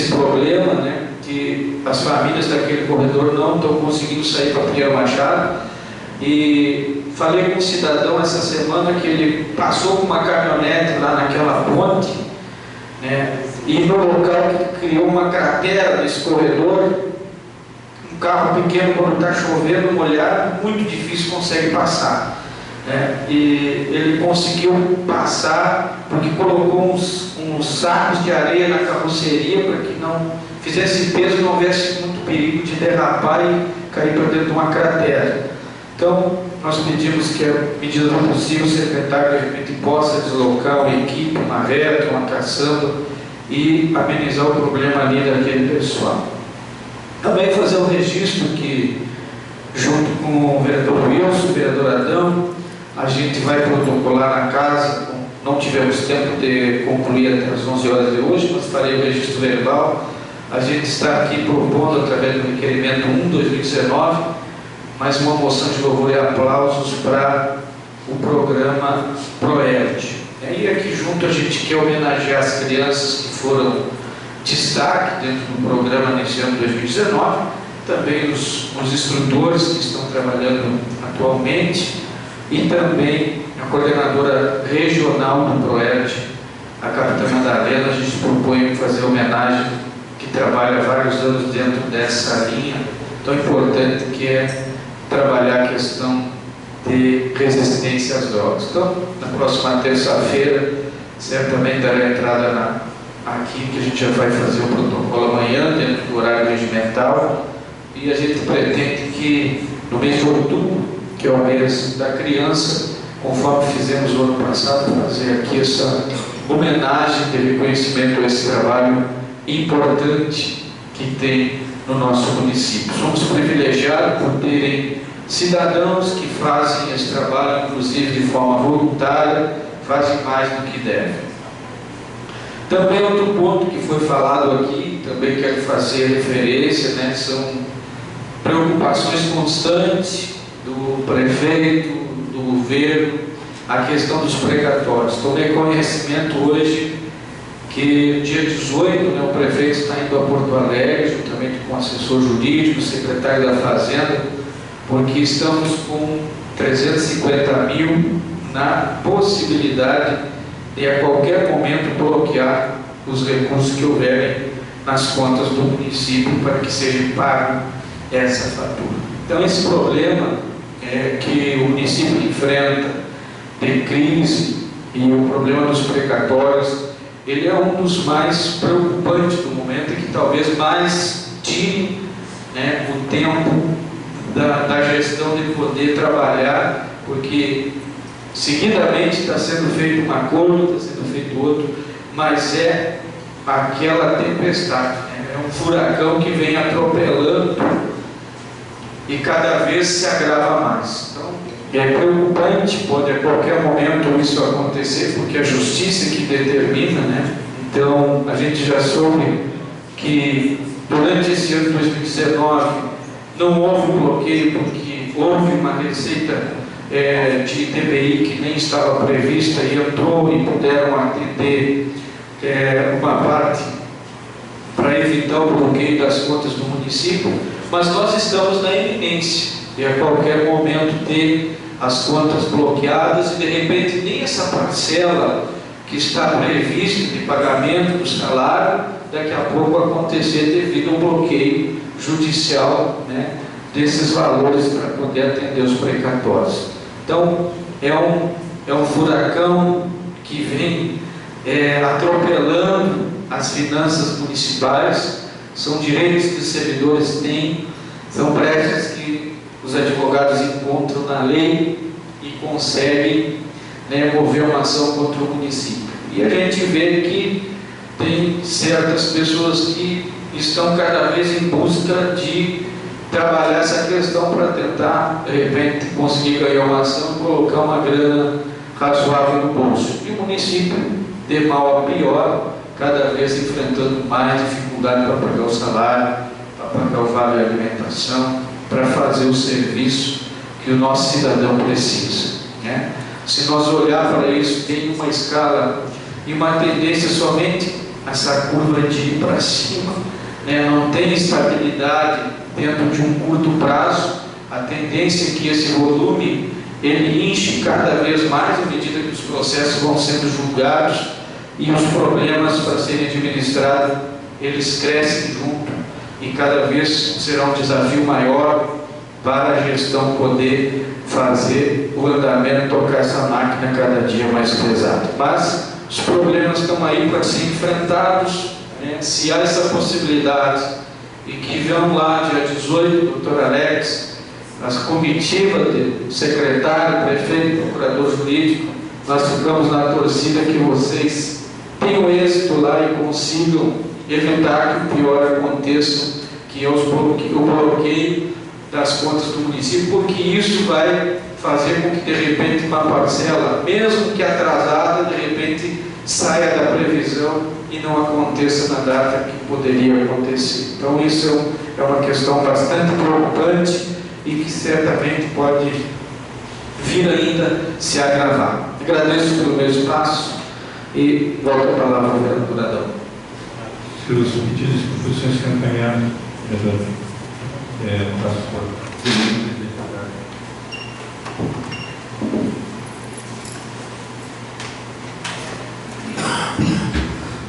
problema, né, que as famílias daquele corredor não estão conseguindo sair para Pinheiro Machado. E falei com um cidadão essa semana que ele passou com uma caminhonete lá naquela ponte, né, e no local que criou uma cratera nesse corredor, um carro pequeno, quando está chovendo, molhado, muito difícil consegue passar. E ele conseguiu passar porque colocou uns sacos de areia na carroceria para que não fizesse peso e não houvesse muito perigo de derrapar e cair para dentro de uma cratera. Então, nós pedimos que, à medida do possível, o secretário de repente possa deslocar uma equipe, uma reta, uma caçamba e amenizar o problema ali daquele pessoal. Também fazer um registro que, junto com o vereador Wilson, o vereador Adão, a gente vai protocolar na casa. Não tivemos tempo de concluir até as 11 horas de hoje, mas farei o registro verbal. A gente está aqui propondo, através do requerimento 1/2019, mais uma moção de louvor e aplausos para o programa ProERD. E aqui junto a gente quer homenagear as crianças que foram destaque dentro do programa nesse ano de 2019, também os instrutores que estão trabalhando atualmente, e também a coordenadora regional do ProERD, a capitã Madalena. A gente propõe fazer homenagem, que trabalha há vários anos dentro dessa linha tão importante que é trabalhar a questão de resistência às drogas. Então, na próxima terça-feira, certamente dará entrada aqui, que a gente já vai fazer o protocolo amanhã, dentro do horário regimental, e a gente pretende que no mês de outubro, que é o mês da criança, conforme fizemos o ano passado, fazer aqui essa homenagem de reconhecimento a esse trabalho importante que tem no nosso município. Somos privilegiados por terem cidadãos que fazem esse trabalho, inclusive de forma voluntária, fazem mais do que devem. Também outro ponto que foi falado aqui, também quero fazer referência, né, são preocupações constantes do prefeito, do governo, a questão dos precatórios. Tomei conhecimento hoje que dia 18, né, o prefeito está indo a Porto Alegre, juntamente com o assessor jurídico, o secretário da Fazenda, porque estamos com 350 mil na possibilidade de a qualquer momento bloquear os recursos que houverem nas contas do município para que seja pago essa fatura. Então esse problema que o município enfrenta de crise e o problema dos precatórios, ele é um dos mais preocupantes do momento e que talvez mais tire, né, o tempo da gestão de poder trabalhar, porque seguidamente está sendo feito um acordo, está sendo feito outro, mas é aquela tempestade, né? É um furacão que vem atropelando e cada vez se agrava mais. Então, é preocupante, pode a qualquer momento isso acontecer, porque a justiça que determina, né? Então, a gente já soube que durante esse ano de 2019 não houve um bloqueio, porque houve uma receita de TBI que nem estava prevista e entrou e puderam atender uma parte para evitar o bloqueio das contas do município, mas nós estamos na iminência de a qualquer momento ter as contas bloqueadas e de repente nem essa parcela que está prevista de pagamento do salário daqui a pouco acontecer devido ao bloqueio judicial, né, desses valores para poder atender os precatórios. Então é um furacão que vem atropelando as finanças municipais, são direitos que os servidores têm, são brechas que os advogados encontram na lei e conseguem, né, mover uma ação contra o município. E a gente vê que tem certas pessoas que estão cada vez em busca de trabalhar essa questão para tentar, de repente, conseguir ganhar uma ação e colocar uma grana razoável no bolso. E o município, de mal a pior, cada vez enfrentando mais dificuldade para pagar o salário, para pagar o vale de alimentação, para fazer o serviço que o nosso cidadão precisa, né? Se nós olhar para isso, tem uma escala e uma tendência somente essa curva de ir para cima, né? Não tem estabilidade dentro de um curto prazo. A tendência é que esse volume ele enche cada vez mais à medida que os processos vão sendo julgados e os problemas para serem administrados eles crescem junto e cada vez será um desafio maior para a gestão poder fazer o andamento, tocar essa máquina cada dia mais pesado. Mas os problemas estão aí para ser enfrentados, né? Se há essa possibilidade e que vão lá dia 18, doutor Alex, as comitivas de secretário, prefeito, procurador jurídico, nós ficamos na torcida que vocês tenham êxito lá e consigam evitar que o pior aconteça, que é o bloqueio das contas do município, porque isso vai fazer com que de repente uma parcela, mesmo que atrasada, de repente saia da previsão e não aconteça na data que poderia acontecer. Então isso é uma questão bastante preocupante e que certamente pode vir ainda se agravar. Agradeço pelo meu espaço e volto a palavra ao vereador Adão. Seus pedidos de proposições que encaminharam, vereador, passo por.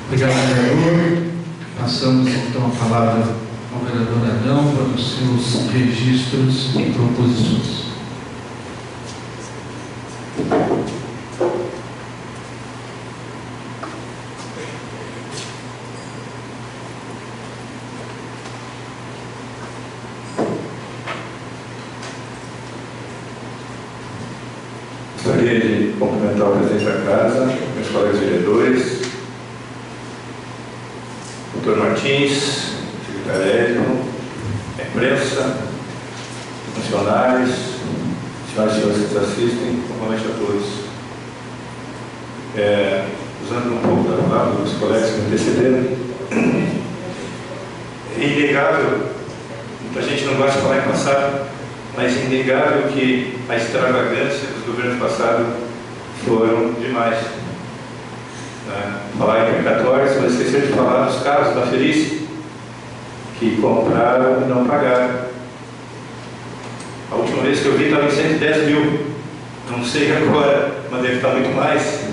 Obrigado, vereador. Passamos então a palavra ao vereador Adão para os seus registros e proposições. Gostaria de cumprimentar o presidente da casa, meus colegas vereadores, doutor Martins, secretário Edson, a imprensa, funcionários, senhoras e senhores que nos assistem, boa noite a todos. Usando um pouco da palavra dos colegas que me antecederam, é inegável, muita gente não gosta de falar em passado, mas é inegável que a extravagância dos governos passados foram demais. Falar em precatórios, mas esquecer de falar dos casos da Felice, que compraram e não pagaram. A última vez que eu vi estava em 110 mil, não sei agora, mas deve estar muito mais.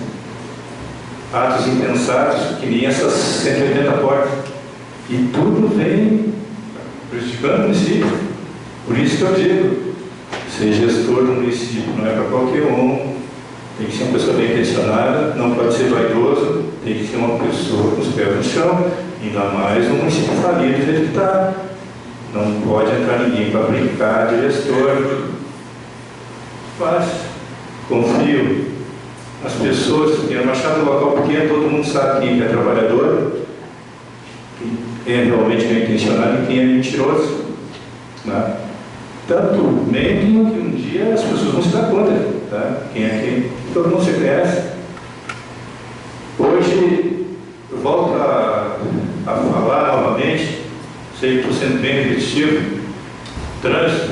Atos impensados, que nem essas 180 portas. E tudo vem prejudicando o município. Por isso que eu digo, ser gestor do município não é para qualquer um. Tem que ser uma pessoa bem intencionada, não pode ser vaidoso, tem que ser uma pessoa com os pés no chão, ainda mais no município falido do jeito que está. Não pode entrar ninguém para brincar de gestor. Mas confio nas pessoas, porque a Machado é um local pequeno, todo mundo sabe quem é trabalhador, quem é realmente bem intencionado e quem é mentiroso. Né? Tanto mesmo que um dia as pessoas vão se dar conta, tá? Quem é quem, todo mundo se conhece. Hoje eu volto a falar novamente, sei que estou sendo bem repetitivo, trânsito.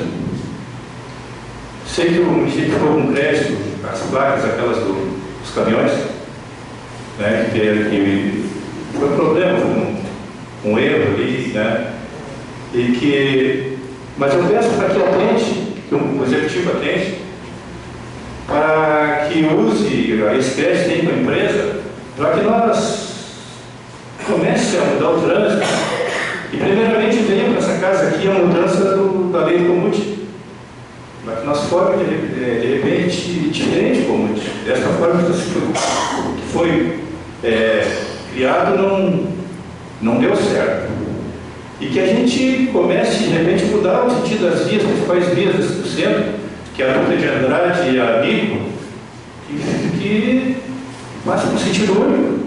Sei que o município ficou com crédito, as placas, aquelas dos caminhões, né, que foi um problema, foi um erro ali, né, mas eu peço para que atente, que o executivo atente, para que use esse crédito aí com a empresa, para que nós comece a mudar o trânsito. E primeiramente venha para essa casa aqui a mudança da lei do comute, para que nós formemos de repente diferente do comute. Dessa forma que foi criado não deu certo. E que a gente comece de repente a mudar o sentido das vias, principais vias do centro, que é a Dutra de Andrade e a Amigo, que passa com sentido único.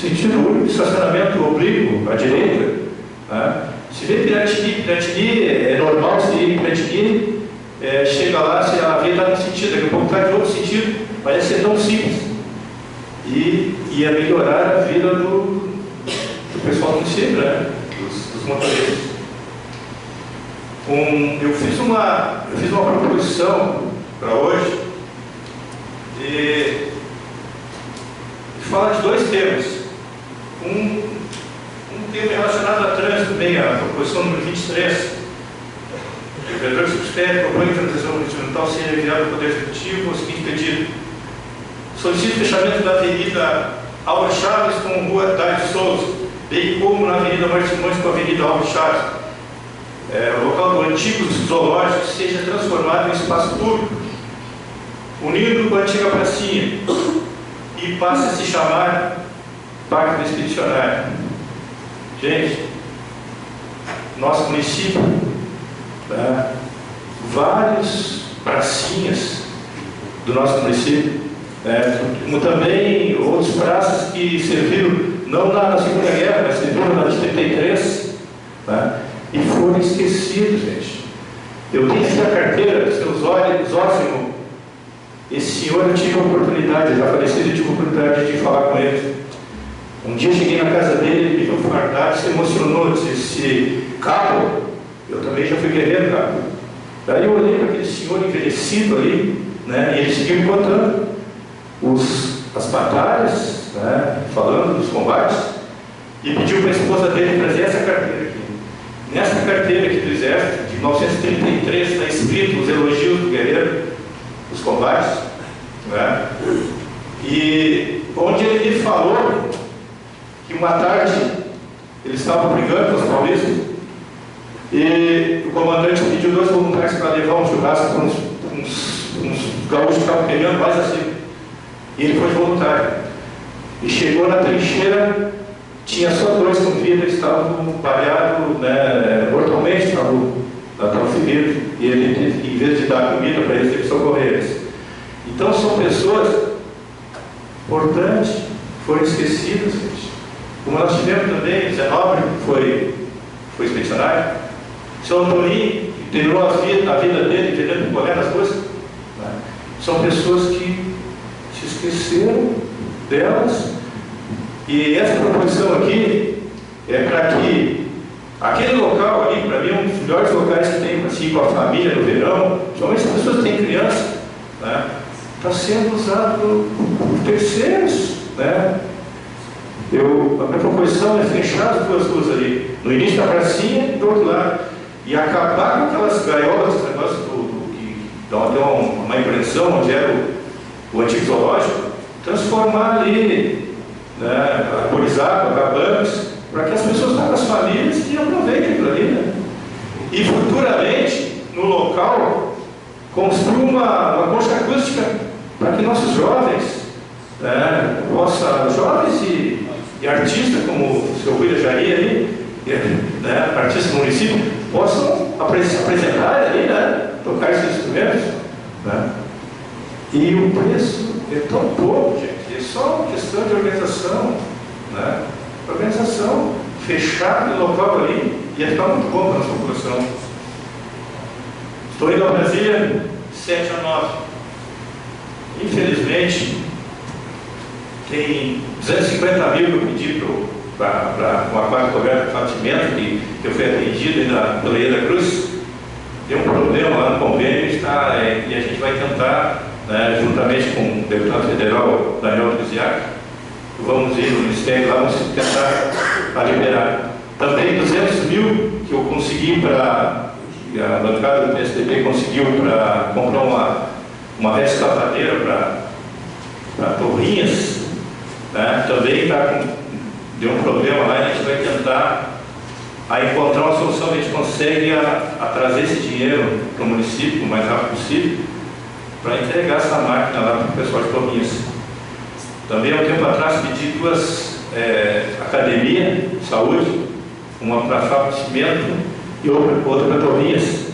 Sentido único, estacionamento oblíquo à direita. Tá? Se vê Piratini, é normal se ir em Piratini, chega lá, se a via está no sentido, daqui a pouco está de outro sentido, parece ser tão simples. E ia melhorar a vida do pessoal do município, né? Dos motoristas. Eu fiz uma proposição para hoje de falar de dois temas. Um tema relacionado a trânsito, bem, a proposição número 23. O vereador subscreve propõe que a transição regimental seja enviada ao Poder Executivo com o seguinte pedido: solicito o fechamento da Avenida Álvaro Chaves com Rua Dário Souza, bem como na Avenida Martimões com a Avenida Álvaro Chaves. O local do antigo zoológico seja transformado em espaço público, unindo com a antiga pracinha, e passe a se chamar Parque do Expedicionário. Gente, nosso município, tá? Vários pracinhas do nosso município, como também outras praças que serviram não na Segunda Guerra, mas serviram na de 33, tá? E foram esquecidos, gente. Eu tenho aqui a carteira, seu Zósimo, esse senhor eu tive a oportunidade, já falecido, eu tive a oportunidade de falar com ele. Um dia eu cheguei na casa dele, ele me viu fardado, se emocionou, disse: esse cabo, eu também já fui guerreiro, cabo. Daí eu olhei para aquele senhor envelhecido ali, né, e ele seguiu me contando as batalhas, né, falando dos combates, e pediu para a esposa dele trazer essa carteira aqui. Nessa carteira aqui do Exército, de 1933, está escrito os elogios do guerreiro, os combates, né, e onde ele me falou que uma tarde eles estavam brigando com os paulistas e o comandante pediu 2 voluntários para levar um churrasco para uns gaúchos que estavam pegando mais acima. E ele foi voluntário. E chegou na trincheira, tinha só 2 com vida, eles estavam baleados, né, mortalmente, estavam feridos. E ele, em vez de dar comida para eles, teve que socorrer eles. Então são pessoas importantes, foram esquecidas, gente. Como nós tivemos também, Zé Nobre foi expedicionário, o seu Antoninho, que terminou a vida dele entendendo qual eram as coisas, né? São pessoas que se esqueceram delas, e essa proposição aqui é para que aquele local ali, para mim, é um dos melhores locais que tem para ir com a família no verão, somente as pessoas que têm criança, né? Está sendo usado por terceiros, né? A minha proposição é fechar as duas ruas ali, no início da pracinha e do outro lado, e acabar com aquelas gaiolas, esse negócio que dá uma impressão onde era o antigo zoológico, transformar ali, né, arborizado, acabantes, para que as pessoas tragam as famílias e aproveitem aquilo ali, né? E futuramente, no local, construir uma concha acústica para que nossos jovens, né, jovens e artistas, como o seu Rui da Jari ali, né, artistas do município, possam apresentar ali, né, tocar esses instrumentos, né? E o preço é tão pouco, gente, é só uma questão de organização, né? Organização, fechar aquele local ali, ia ficar muito bom para a nossa população. Estou indo a Brasília 7 a 9. Infelizmente, tem 250 mil que eu pedi para uma quarta coberta de fatimento, que eu fui atendido ainda pela Ieda Cruz. Tem um problema lá no convênio e a gente vai tentar, né, juntamente com o deputado federal Daniel Tuziak, vamos ir no Ministério lá, vamos tentar liberar. Também 200 mil que eu consegui a bancada do PSDB conseguiu para comprar uma veste tapadeira para Torrinhas, né? Também deu um problema lá, a gente vai tentar encontrar uma solução que a gente consegue trazer esse dinheiro para o município o mais rápido possível, para entregar essa máquina lá para o pessoal de Torrinhas. Também, há um tempo atrás, pedi 2 academias de saúde, uma para Fábio Cimento e outra para Torrinhas.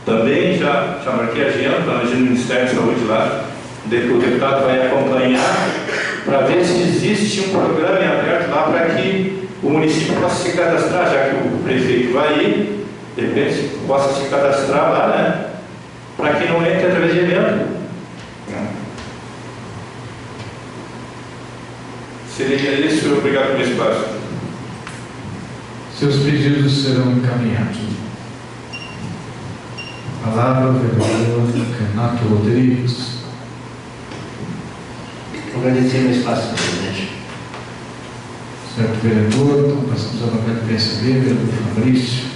Também já marquei a agenda, para no Ministério da Saúde lá, o deputado vai acompanhar para ver se existe um programa em aberto lá para que o município possa se cadastrar, já que o prefeito vai ir, de repente possa se cadastrar lá, né? Para que não entre através de evento. Seria isso, obrigado pelo espaço. Seus pedidos serão encaminhados. Palavra ao vereador Renato Rodrigues. Agradecer o espaço, presidente. Certo, vereador. Então, passamos à bancada do PSB, vereador Fabrício.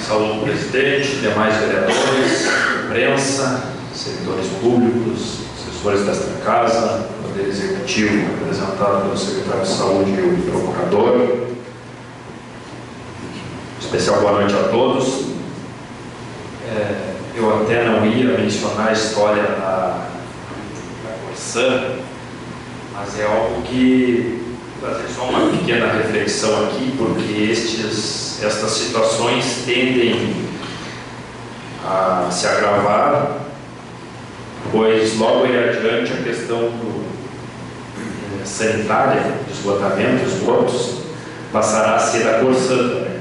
Saúde, presidente, demais vereadores, imprensa, servidores públicos, assessores desta casa, poder executivo representado pelo secretário de saúde e o procurador. Especial boa noite a todos. Eu até não ia mencionar a história da Corsã, mas é algo que fazer só uma pequena reflexão aqui, porque estas situações tendem a se agravar, pois logo em adiante a questão sanitária, de esgotamento, esgotos, passará a ser da Corsã também.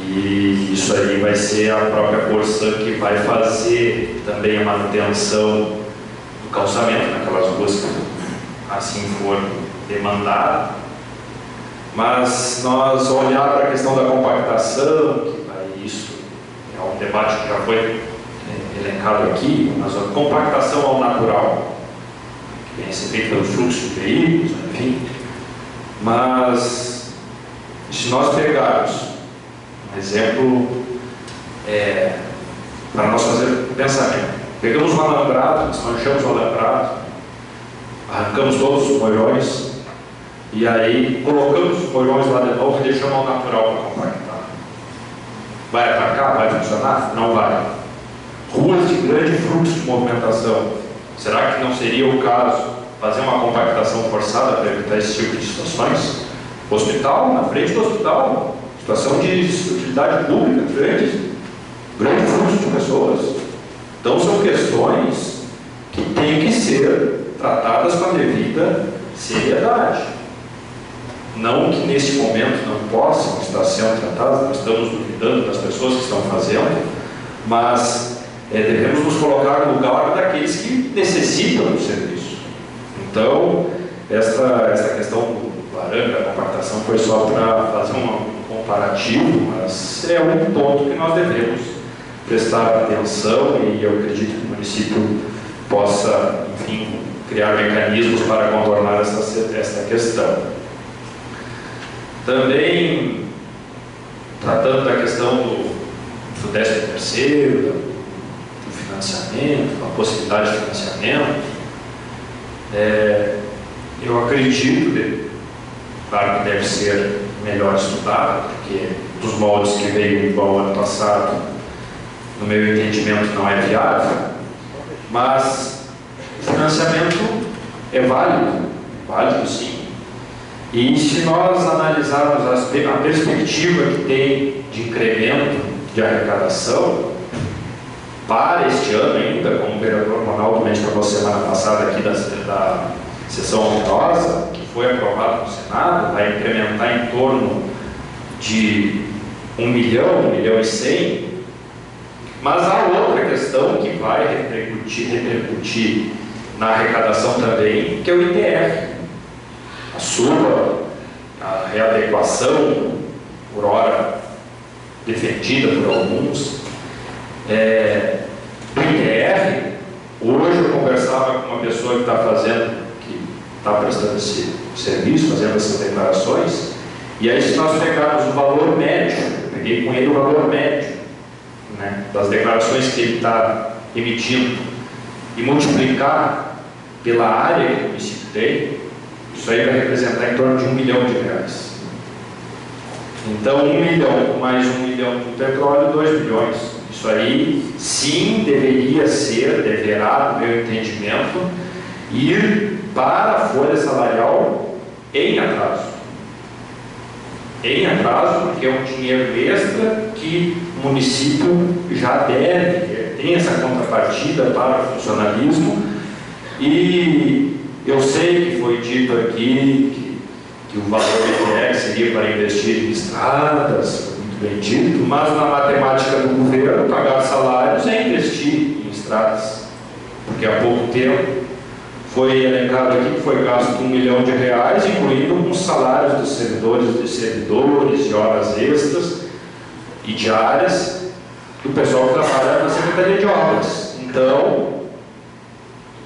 E isso aí vai ser a própria Corsã que vai fazer também a manutenção do calçamento naquelas ruas que assim for demandado. Mas nós olhar para a questão da compactação, que isso é um debate que já foi elencado aqui, mas a compactação ao natural, que vem a ser feita pelo fluxo de veículos, enfim. Mas se nós pegarmos um exemplo para nós fazer pensamento, pegamos um alambrado, desmanchamos o alambrado, arrancamos todos os molhões e aí colocamos os molhões lá de novo e deixamos ao natural para compactar. Vai atacar? Vai funcionar? Não vai. Ruas de grande fluxo de movimentação. Será que não seria o caso fazer uma compactação forçada para evitar esse tipo de situações? Hospital, na frente do hospital, situação de utilidade pública, grande fluxo de pessoas. Então são questões que têm que ser tratadas com a devida seriedade. Não que neste momento não possam estar sendo tratadas, nós estamos duvidando das pessoas que estão fazendo, mas devemos nos colocar no lugar daqueles que necessitam do serviço. Então, essa questão do laranja, da compactação, foi só para fazer um comparativo, mas é um ponto que nós devemos prestar atenção e eu acredito que o município possa, enfim, criar mecanismos para contornar esta questão. Também, tratando da questão do 13º, do financiamento, da possibilidade de financiamento, eu acredito, claro que deve ser melhor estudado, porque dos moldes que veio igual ano passado, no meu entendimento não é viável, mas o financiamento é válido sim. E se nós analisarmos a perspectiva que tem de incremento de arrecadação para este ano ainda, como o vereador Ronaldo mencionou semana passada aqui da sessão onerosa, que foi aprovado no Senado, vai incrementar em torno de 1 milhão, 1 milhão e 100, mas há outra questão que vai repercutir na arrecadação também, que é o ITR. A readequação, por hora defendida por alguns, do ITR. Hoje eu conversava com uma pessoa que está prestando esse serviço, fazendo essas declarações, e aí se nós pegarmos o valor médio, eu peguei com ele o valor médio, né, das declarações que ele está emitindo, e multiplicar pela área que o município tem, isso aí vai representar em torno de R$1 milhão. Então, 1 milhão mais 1 milhão do petróleo, 2 milhões. Isso aí, sim, deverá, no meu entendimento, ir para a folha salarial em atraso. Em atraso, porque é um dinheiro extra que o município já tem essa contrapartida para o funcionalismo. E eu sei que foi dito aqui que o valor do ITR seria para investir em estradas, foi muito bem dito, mas na matemática do governo, pagar salários é investir em estradas, porque há pouco tempo foi elencado aqui que foi gasto R$1 milhão, incluindo os salários dos servidores, de horas extras e diárias do pessoal que trabalha na Secretaria de Obras. Então,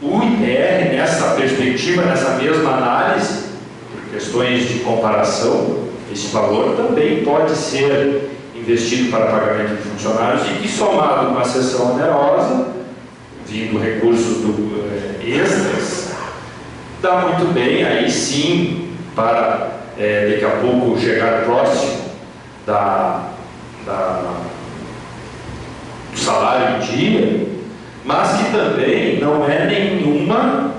o ITR, nessa perspectiva, nessa mesma análise, por questões de comparação, esse valor também pode ser investido para pagamento de funcionários e que, somado com a sessão onerosa, vindo recursos extras, dá muito bem, aí sim, para daqui a pouco chegar próximo do salário em dia, mas que também não é nenhuma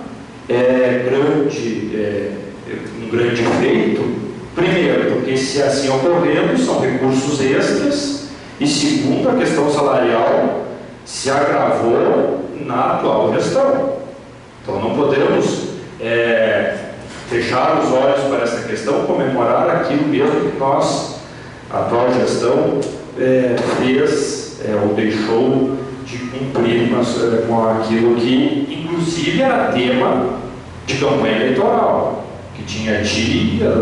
um grande feito. Primeiro, porque se assim ocorrendo, são recursos extras, e segundo, a questão salarial se agravou na atual gestão. Então não podemos fechar os olhos para essa questão, comemorar aquilo mesmo que a atual gestão fez ou deixou de cumprir com aquilo que, inclusive, era tema de campanha eleitoral, que tinha dia,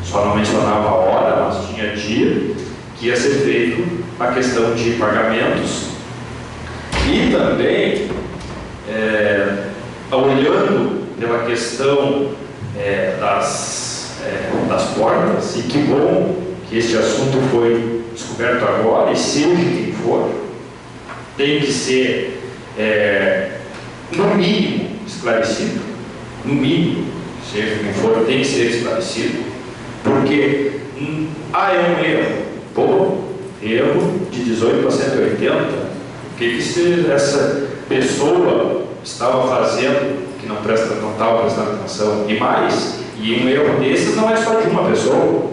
só não mencionava a hora, mas tinha dia, que ia ser feito a questão de pagamentos. E também, olhando pela questão das portas, e que bom que este assunto foi descoberto agora, e seja quem for, tem que ser, no mínimo, esclarecido, no mínimo, seja quem for, tem que ser esclarecido, porque é um erro, erro de 18 para 180, o que essa pessoa estava fazendo que não estava prestando atenção? E mais, e um erro desses não é só de uma pessoa,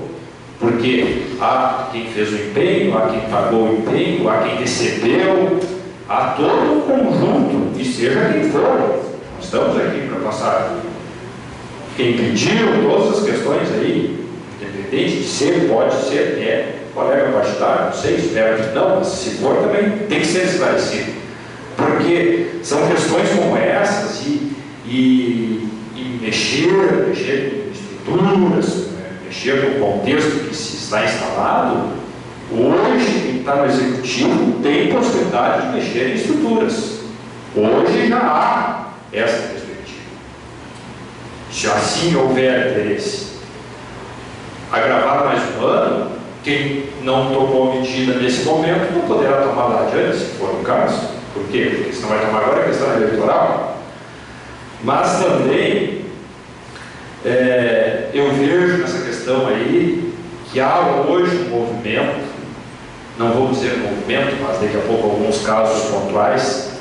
porque há quem fez o empenho, há quem pagou o empenho, há quem recebeu, há todo um conjunto, e seja quem for. Nós estamos aqui para passar quem pediu todas as questões aí, independente de ser, pode ser, colega partidário, não sei, espero que não, mas se for também tem que ser esclarecido, porque são questões como essas e mexer em estruturas, mexer no contexto que se está instalado. Hoje, quem está no executivo tem possibilidade de mexer em estruturas. Hoje já há essa perspectiva. Se assim houver interesse, agravar mais um ano, quem não tomou medida nesse momento não poderá tomar lá adiante, se for o caso. Por quê? Porque se não vai tomar agora é questão eleitoral. Mas também eu vejo nessa questão aí que há hoje um movimento, não vou dizer movimento, mas daqui a pouco alguns casos pontuais,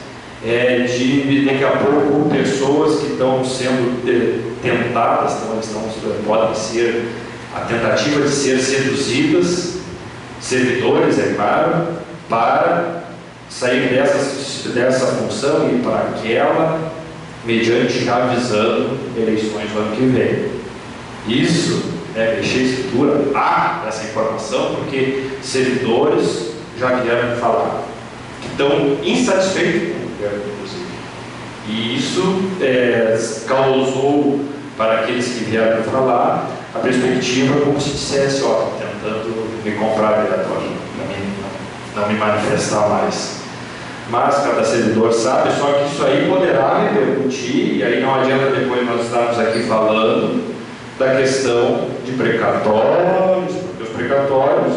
de daqui a pouco pessoas que estão sendo tentadas, podem ser a tentativa de ser seduzidas, servidores, é claro, para sair dessa função e ir para aquela, mediante já avisando eleições no ano que vem. Isso é mexer em estrutura. Há essa informação, porque servidores já vieram me falar que estão insatisfeitos com o governo, inclusive. E isso causou, para aqueles que vieram me falar, a perspectiva como se dissesse, tentando me comprar diretório, não me manifestar mais. Mas cada servidor sabe, só que isso aí poderá repercutir, e aí não adianta depois nós estarmos aqui falando da questão de precatórios, porque os precatórios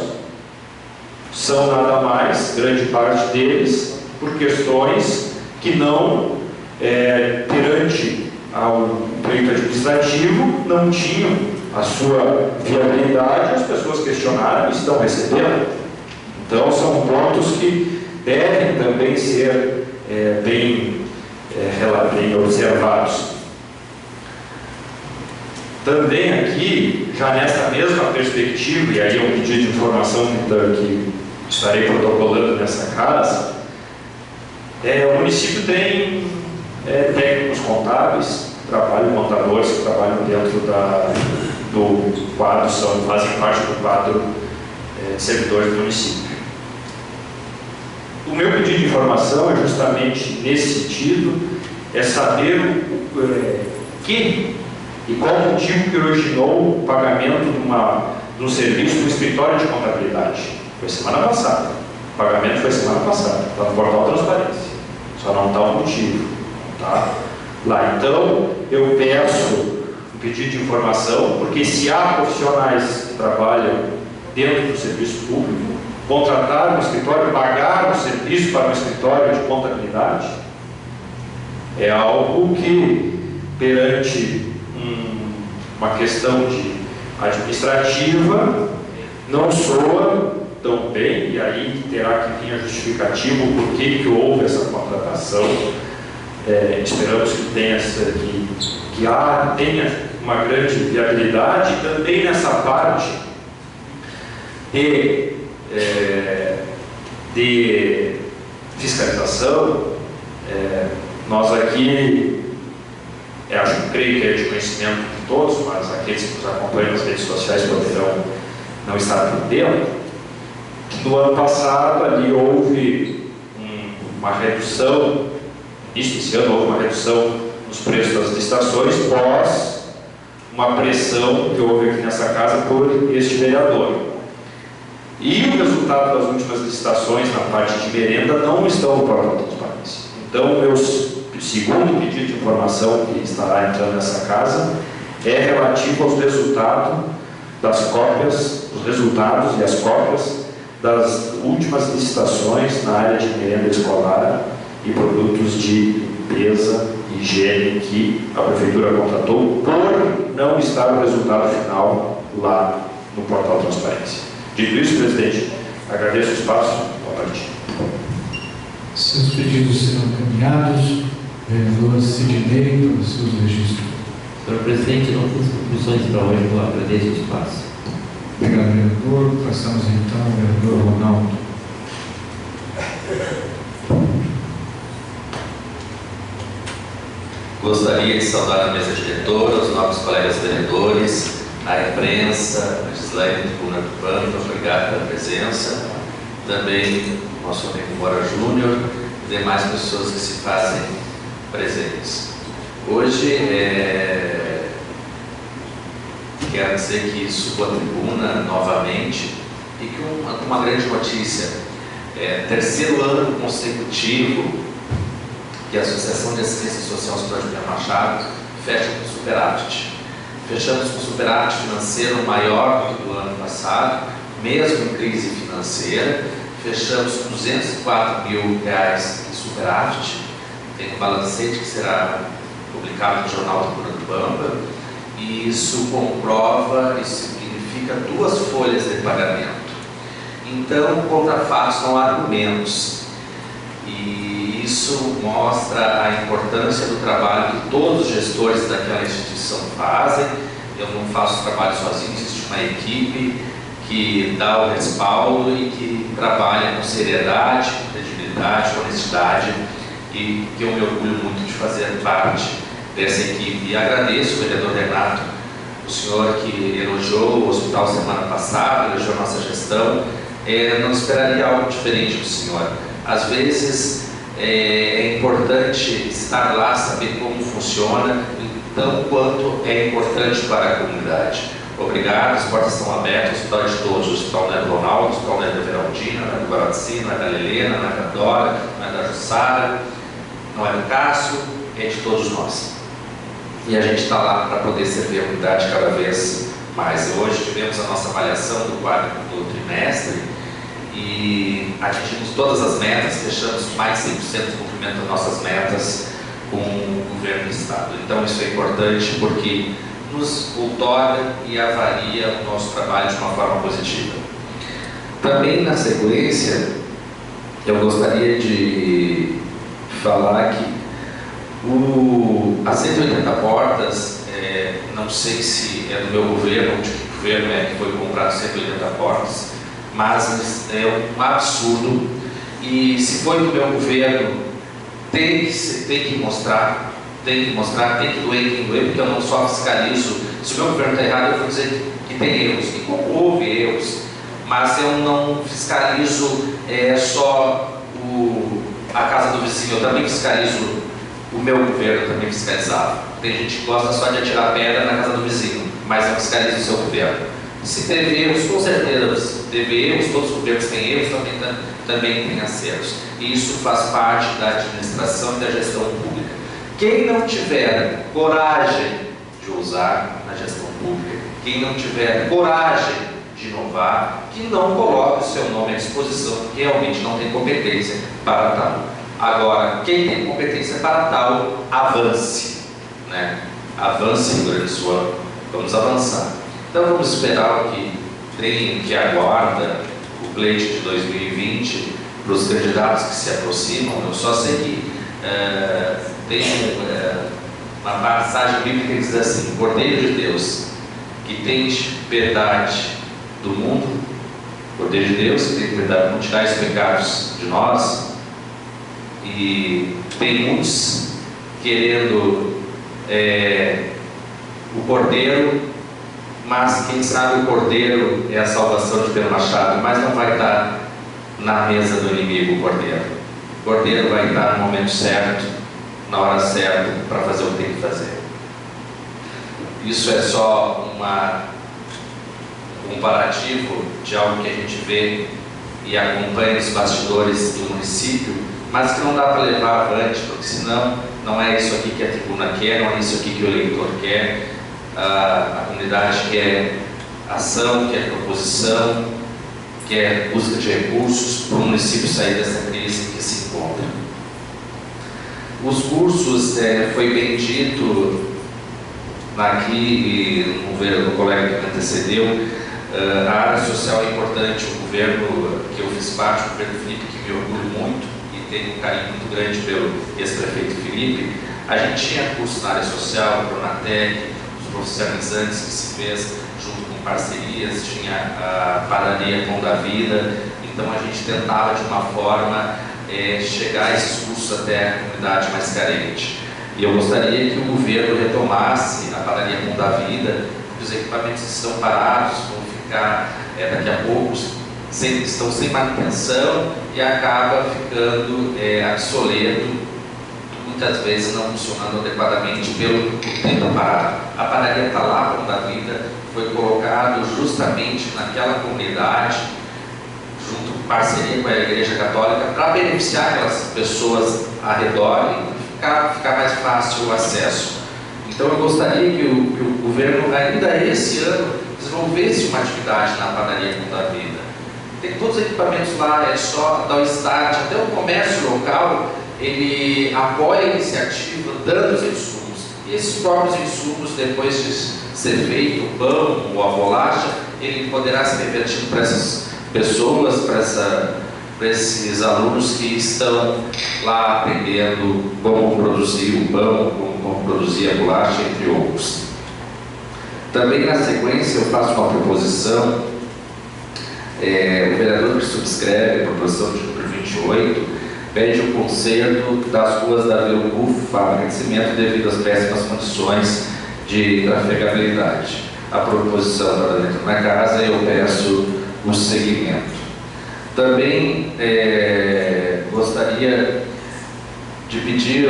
são nada mais, grande parte deles, por questões que não, perante ao pleito administrativo, não tinham a sua viabilidade, as pessoas questionaram e estão recebendo. Então são pontos que devem também ser bem observados. Também aqui, já nessa mesma perspectiva, e aí é um pedido de informação que estarei protocolando nessa casa, o município tem técnicos contábeis, contadores que trabalham dentro do quadro, fazem parte do quadro de servidores do município. O meu pedido de informação é justamente nesse sentido, saber e qual o motivo que originou o pagamento de um serviço no escritório de contabilidade. Foi semana passada. O pagamento foi semana passada, está no portal Transparência. Só não está o motivo. Tá? Lá, então, eu peço um pedido de informação, porque se há profissionais que trabalham dentro do serviço público, contratar um escritório, pagar um serviço para um escritório de contabilidade, é algo que, perante uma questão administrativa, não soa tão bem, e aí terá que vir a justificativa o porquê que houve essa contratação. Esperamos que tenha uma grande viabilidade também nessa parte de fiscalização. Nós aqui, creio que é de conhecimento de todos, mas aqueles que nos acompanham nas redes sociais poderão não estar por dentro, que no ano passado ali houve uma redução, esse ano houve uma redução nos preços das licitações pós uma pressão que houve aqui nessa casa por este vereador. E o resultado das últimas licitações na parte de merenda não estão no portal Transparência. Então, meu segundo pedido de informação que estará entrando nessa casa é relativo aos resultados os resultados e as cópias das últimas licitações na área de merenda escolar e produtos de limpeza e higiene que a Prefeitura contratou por não estar o resultado final lá no portal Transparência. Dito isso, presidente, Agradeço o espaço. Boa noite. Seus pedidos serão encaminhados. Vereador Sidney, para os seus registros. Senhor presidente, não temos conclusões para hoje, eu agradeço o espaço. Obrigado, vereador. Passamos então ao vereador Ronaldo. Gostaria de saudar a mesa diretora, os nossos colegas vereadores, a imprensa, a Gislaine Tribuna do Pampa, obrigado pela presença. Também nosso amigo Mora Júnior e demais pessoas que se fazem presentes. Hoje, quero dizer que subo a tribuna novamente e que uma grande notícia. Terceiro ano consecutivo que a Associação de Assistência Social Cidade de Machado fecha com superávit. Fechamos com superávit financeiro maior do que do ano passado, mesmo em crise financeira. Fechamos com R$204 mil em superávit. Tem um balancete que será publicado no Jornal do Tribuna do Pampa, e isso comprova, isso significa 2 folhas de pagamento. Então, contra fatos não há argumentos. E isso mostra a importância do trabalho que todos os gestores daquela instituição fazem. Eu não faço trabalho sozinho, existe uma equipe que dá o respaldo e que trabalha com seriedade, com credibilidade, com honestidade, e que eu me orgulho muito de fazer parte dessa equipe. E agradeço ao vereador Renato, o senhor que elogiou o hospital semana passada, elogiou a nossa gestão. Não esperaria algo diferente do senhor. Às vezes é importante estar lá, saber como funciona, então quanto é importante para a comunidade. Obrigado, as portas estão abertas, o hospital é de todos, o hospital não é do Ronaldo, o hospital não é da Veraldina, não é do Guaraci, não é da Helena, não é da Dora, não é da Jussara, não é do Cássio, é de todos nós. E a gente está lá para poder servir a comunidade cada vez mais. Hoje tivemos a nossa avaliação do trimestre e atingimos todas as metas, fechamos mais de 100% do cumprimento das nossas metas com o governo do Estado. Então isso é importante porque nos outorga e avalia o nosso trabalho de uma forma positiva. Também na sequência, eu gostaria de falar que as 180 portas, não sei se é do meu governo ou de que governo é que foi comprado 180 portas, mas é um absurdo, e se foi do meu governo, tem que mostrar, tem que doer quem doer, porque eu não só fiscalizo. Se o meu governo está errado, eu vou dizer que tem erros, que houve erros, mas eu não fiscalizo só a casa do vizinho, eu também fiscalizo o meu governo, eu também fiscalizava. Tem gente que gosta só de atirar pedra na casa do vizinho, mas não fiscaliza o seu governo. Se teve erros, com certeza teve erros, todos os governos têm erros, também têm acertos. E isso faz parte da administração e da gestão pública. Quem não tiver coragem de ousar na gestão pública, quem não tiver coragem de inovar, que não coloque o seu nome à disposição, porque realmente não tem competência para tal. Agora, quem tem competência para tal, avance, né? Avance, Rio Grande do Sul, vamos avançar. Então vamos esperar o que tem, que aguarda o pleito de 2020 para os candidatos que se aproximam. Eu só sei que tem uma passagem bíblica que diz assim: Cordeiro de Deus, que tens piedade do mundo, Cordeiro de Deus, que tem piedade do mundo, tirar os pecados de nós. E tem muitos querendo o Cordeiro, mas quem sabe o Cordeiro é a salvação de Pedro Machado, mas não vai estar na mesa do inimigo o Cordeiro. O Cordeiro vai estar no momento certo, na hora certa, para fazer o que tem que fazer. Isso é só um comparativo de algo que a gente vê e acompanha nos bastidores do município, mas que não dá para levar avante, porque senão não é isso aqui que a tribuna quer, não é isso aqui que o eleitor quer. A comunidade quer ação, quer proposição, quer busca de recursos para o município sair dessa crise que se encontra. Os cursos, foi bem dito aqui no colega que me antecedeu, A área social é importante, o governo que eu fiz parte, o governo Felipe, que me orgulho muito e tenho um carinho muito grande pelo ex-prefeito Felipe. A gente tinha curso na área social, o Pronatec, os profissionalizantes que se fez junto com parcerias, tinha a padaria Pão da Vida, então a gente tentava de uma forma chegar a esses cursos até a comunidade mais carente. E eu gostaria que o governo retomasse a padaria Pão da Vida, porque os equipamentos estão parados, vão ficar daqui a pouco, estão sem manutenção e acaba ficando obsoleto, muitas vezes não funcionando adequadamente pelo tempo parado. A padaria está lá, Pão da Vida, foi colocado justamente naquela comunidade, junto com parceria com a Igreja Católica, para beneficiar aquelas pessoas ao redor e ficar mais fácil o acesso. Então eu gostaria que o governo, ainda esse ano, desenvolvesse uma atividade na padaria Pão da Vida. Tem todos os equipamentos lá, é só dar o start, até o comércio local, ele apoia a iniciativa dando os insumos. E esses próprios insumos, depois de ser feito o pão ou a bolacha, ele poderá ser revertido para essas pessoas, para esses alunos que estão lá aprendendo como produzir o pão, como produzir a bolacha, entre outros. Também na sequência eu faço uma proposição, o vereador que subscreve a proposição de número 28, pede o conserto das ruas da Vila Bufo, Fábrica de Cimento, devido às péssimas condições de trafegabilidade. A proposição está dentro da casa e eu peço o seguimento. Também gostaria de pedir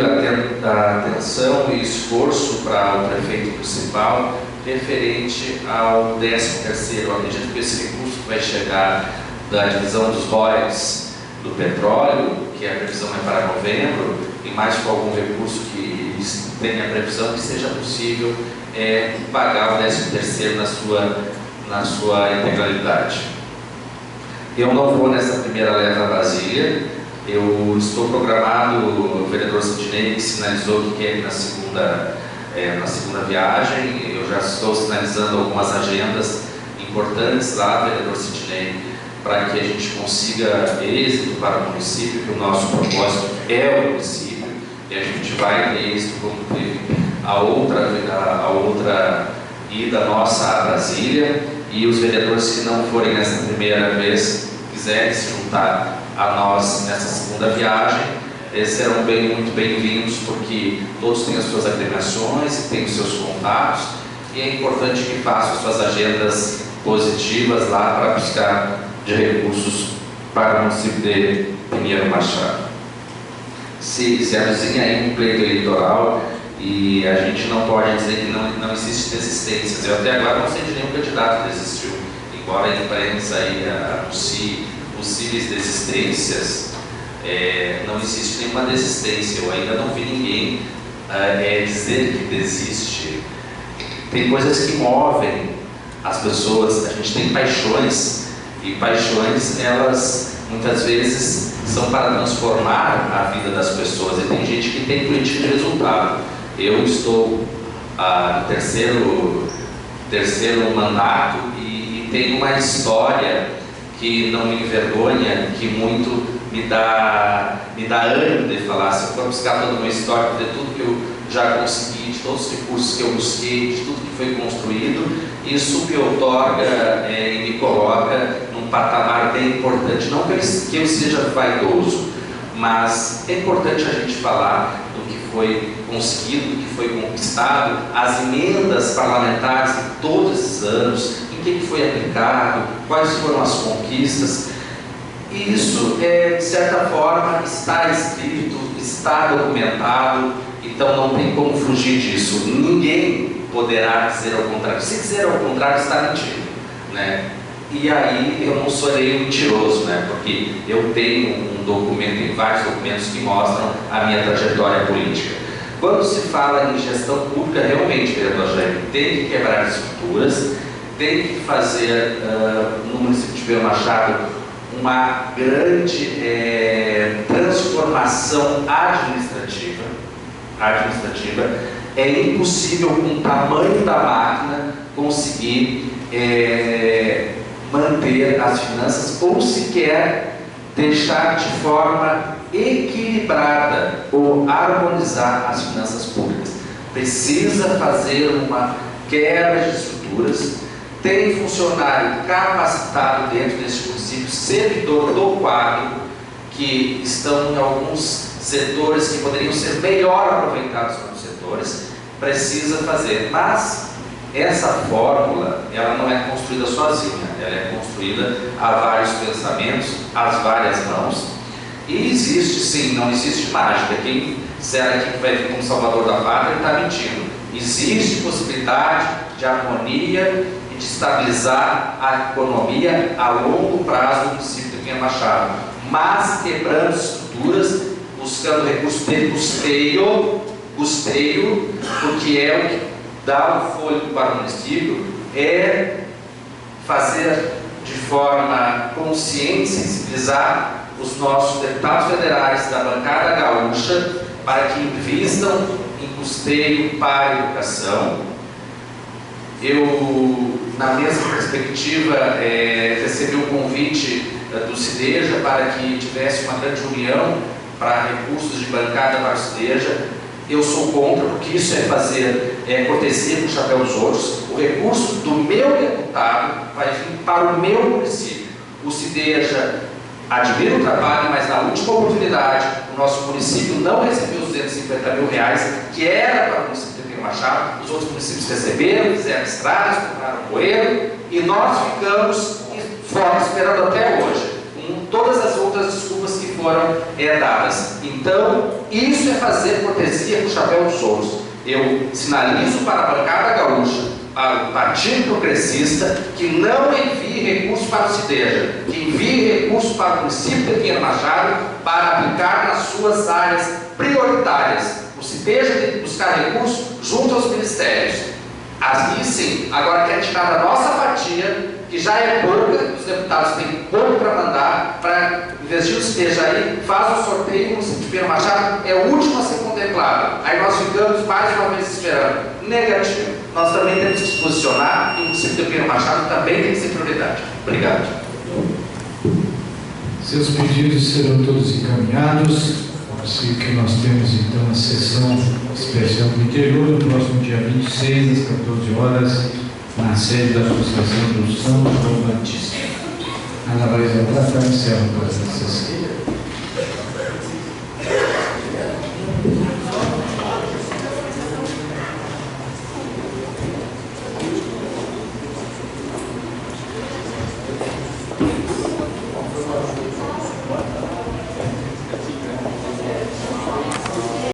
a atenção e esforço para o prefeito municipal referente ao 13º. Eu acredito que esse recurso vai chegar da divisão dos royalties do petróleo, que a previsão é para novembro, e mais com algum recurso que tenha a previsão que seja possível pagar o 13º na sua integralidade. Eu não vou nessa primeira leva a Brasília, eu estou programado, o vereador Sidney que sinalizou que quer ir na segunda viagem, eu já estou sinalizando algumas agendas importantes lá, vereador Sidney, para que a gente consiga êxito para o município, que o nosso propósito é o município, e a gente vai ter êxito como teve a outra ida nossa a Brasília, e os vereadores que não forem nessa primeira vez, quiserem se juntar a nós nessa segunda viagem, serão muito bem-vindos, porque todos têm as suas agremiações e têm os seus contatos, e é importante que façam suas agendas positivas lá para buscar de recursos para o município de Pinheiro Machado. Se avizinha aí um pleito eleitoral e a gente não pode dizer que não existe desistências. Eu até agora não sei de nenhum candidato que desistiu, embora a imprensa aí anuncie possíveis desistências, não existe nenhuma desistência. Eu ainda não vi ninguém dizer que desiste. Tem coisas que movem as pessoas, a gente tem paixões, e paixões, elas muitas vezes são para transformar a vida das pessoas, e tem gente que tem política de resultado. Eu estou no terceiro mandato e tenho uma história que não me envergonha, que muito me dá ânimo de falar. Se eu for buscar todo o meu histórico, de tudo que eu já consegui, de todos os recursos que eu busquei, de tudo que foi construído, isso me outorga e me coloca num patamar bem importante. Não que eu seja vaidoso, mas é importante a gente falar do que foi conseguido, do que foi conquistado, as emendas parlamentares de todos esses anos, em que foi aplicado, quais foram as conquistas. E isso, de certa forma, está escrito, está documentado, então não tem como fugir disso. Ninguém poderá dizer ao contrário. Se dizer ao contrário, está mentindo, né? E aí eu não serei mentiroso, né? Porque eu tenho um documento, tem vários documentos que mostram a minha trajetória política. Quando se fala em gestão pública, realmente, vereador Jair, tem que quebrar estruturas, tem que fazer no município de Pinheiro Machado uma grande transformação administrativa. É impossível, com o tamanho da máquina, conseguir manter as finanças ou sequer deixar de forma equilibrada ou harmonizar as finanças públicas. Precisa fazer uma quebra de estruturas, tem funcionário capacitado dentro desse município, servidor do quadro, que estão em alguns setores que poderiam ser melhor aproveitados nos setores, precisa fazer. Mas essa fórmula, ela não é construída sozinha, ela é construída a vários pensamentos, às várias mãos, e existe sim, não existe mágica. Quem disser aqui que vai vir como salvador da pátria está mentindo. Existe possibilidade de harmonia e de estabilizar a economia a longo prazo do município de Pinheiro Machado, mas quebrando estruturas, buscando recursos de custeio, porque é o que dá o fôlego para o município, é fazer de forma consciente, sensibilizar os nossos deputados federais da bancada gaúcha para que invistam em custeio para a educação. Eu, na mesma perspectiva, recebi um convite do CIDEJA para que tivesse uma grande união para recursos de bancada para o CIDEJA. Eu sou contra, porque isso é fazer cortesia com o chapéu dos outros. O recurso do meu deputado vai vir para o meu município. O CIDEJA admira o trabalho, mas na última oportunidade o nosso município não recebeu os R$250 mil, que era para o município de Pinheiro Machado. Os outros municípios receberam, fizeram estradas, compraram poeiro, e nós ficamos fora esperando até hoje, com todas as outras desculpas que foram dadas. Então, isso é fazer cortesia com o chapéu dos outros. Eu sinalizo para a bancada gaúcha, para o Partido Progressista, que não envie recursos para o CIDEJA, que envie recursos para o município de Pinheiro Machado para aplicar nas suas áreas prioritárias. O CIDEJA tem que buscar recursos junto aos ministérios. Assim sim, agora quer tirar da nossa fatia, que já é pouca, os deputados têm pouco para mandar, para investir o CIDEJA aí, faz o sorteio, o município de Pinheiro Machado é o último a ser contemplado. Aí nós ficamos mais uma vez esperando. Negativo. Nós também temos que se posicionar e o município de Pinheiro Machado também tem que ser prioridade. Obrigado. Seus pedidos serão todos encaminhados. Sei que nós temos então a sessão especial do interior no próximo dia 26, às 14 horas, na sede da Associação do São João Batista. Ana Maria Prata encerra a sessão.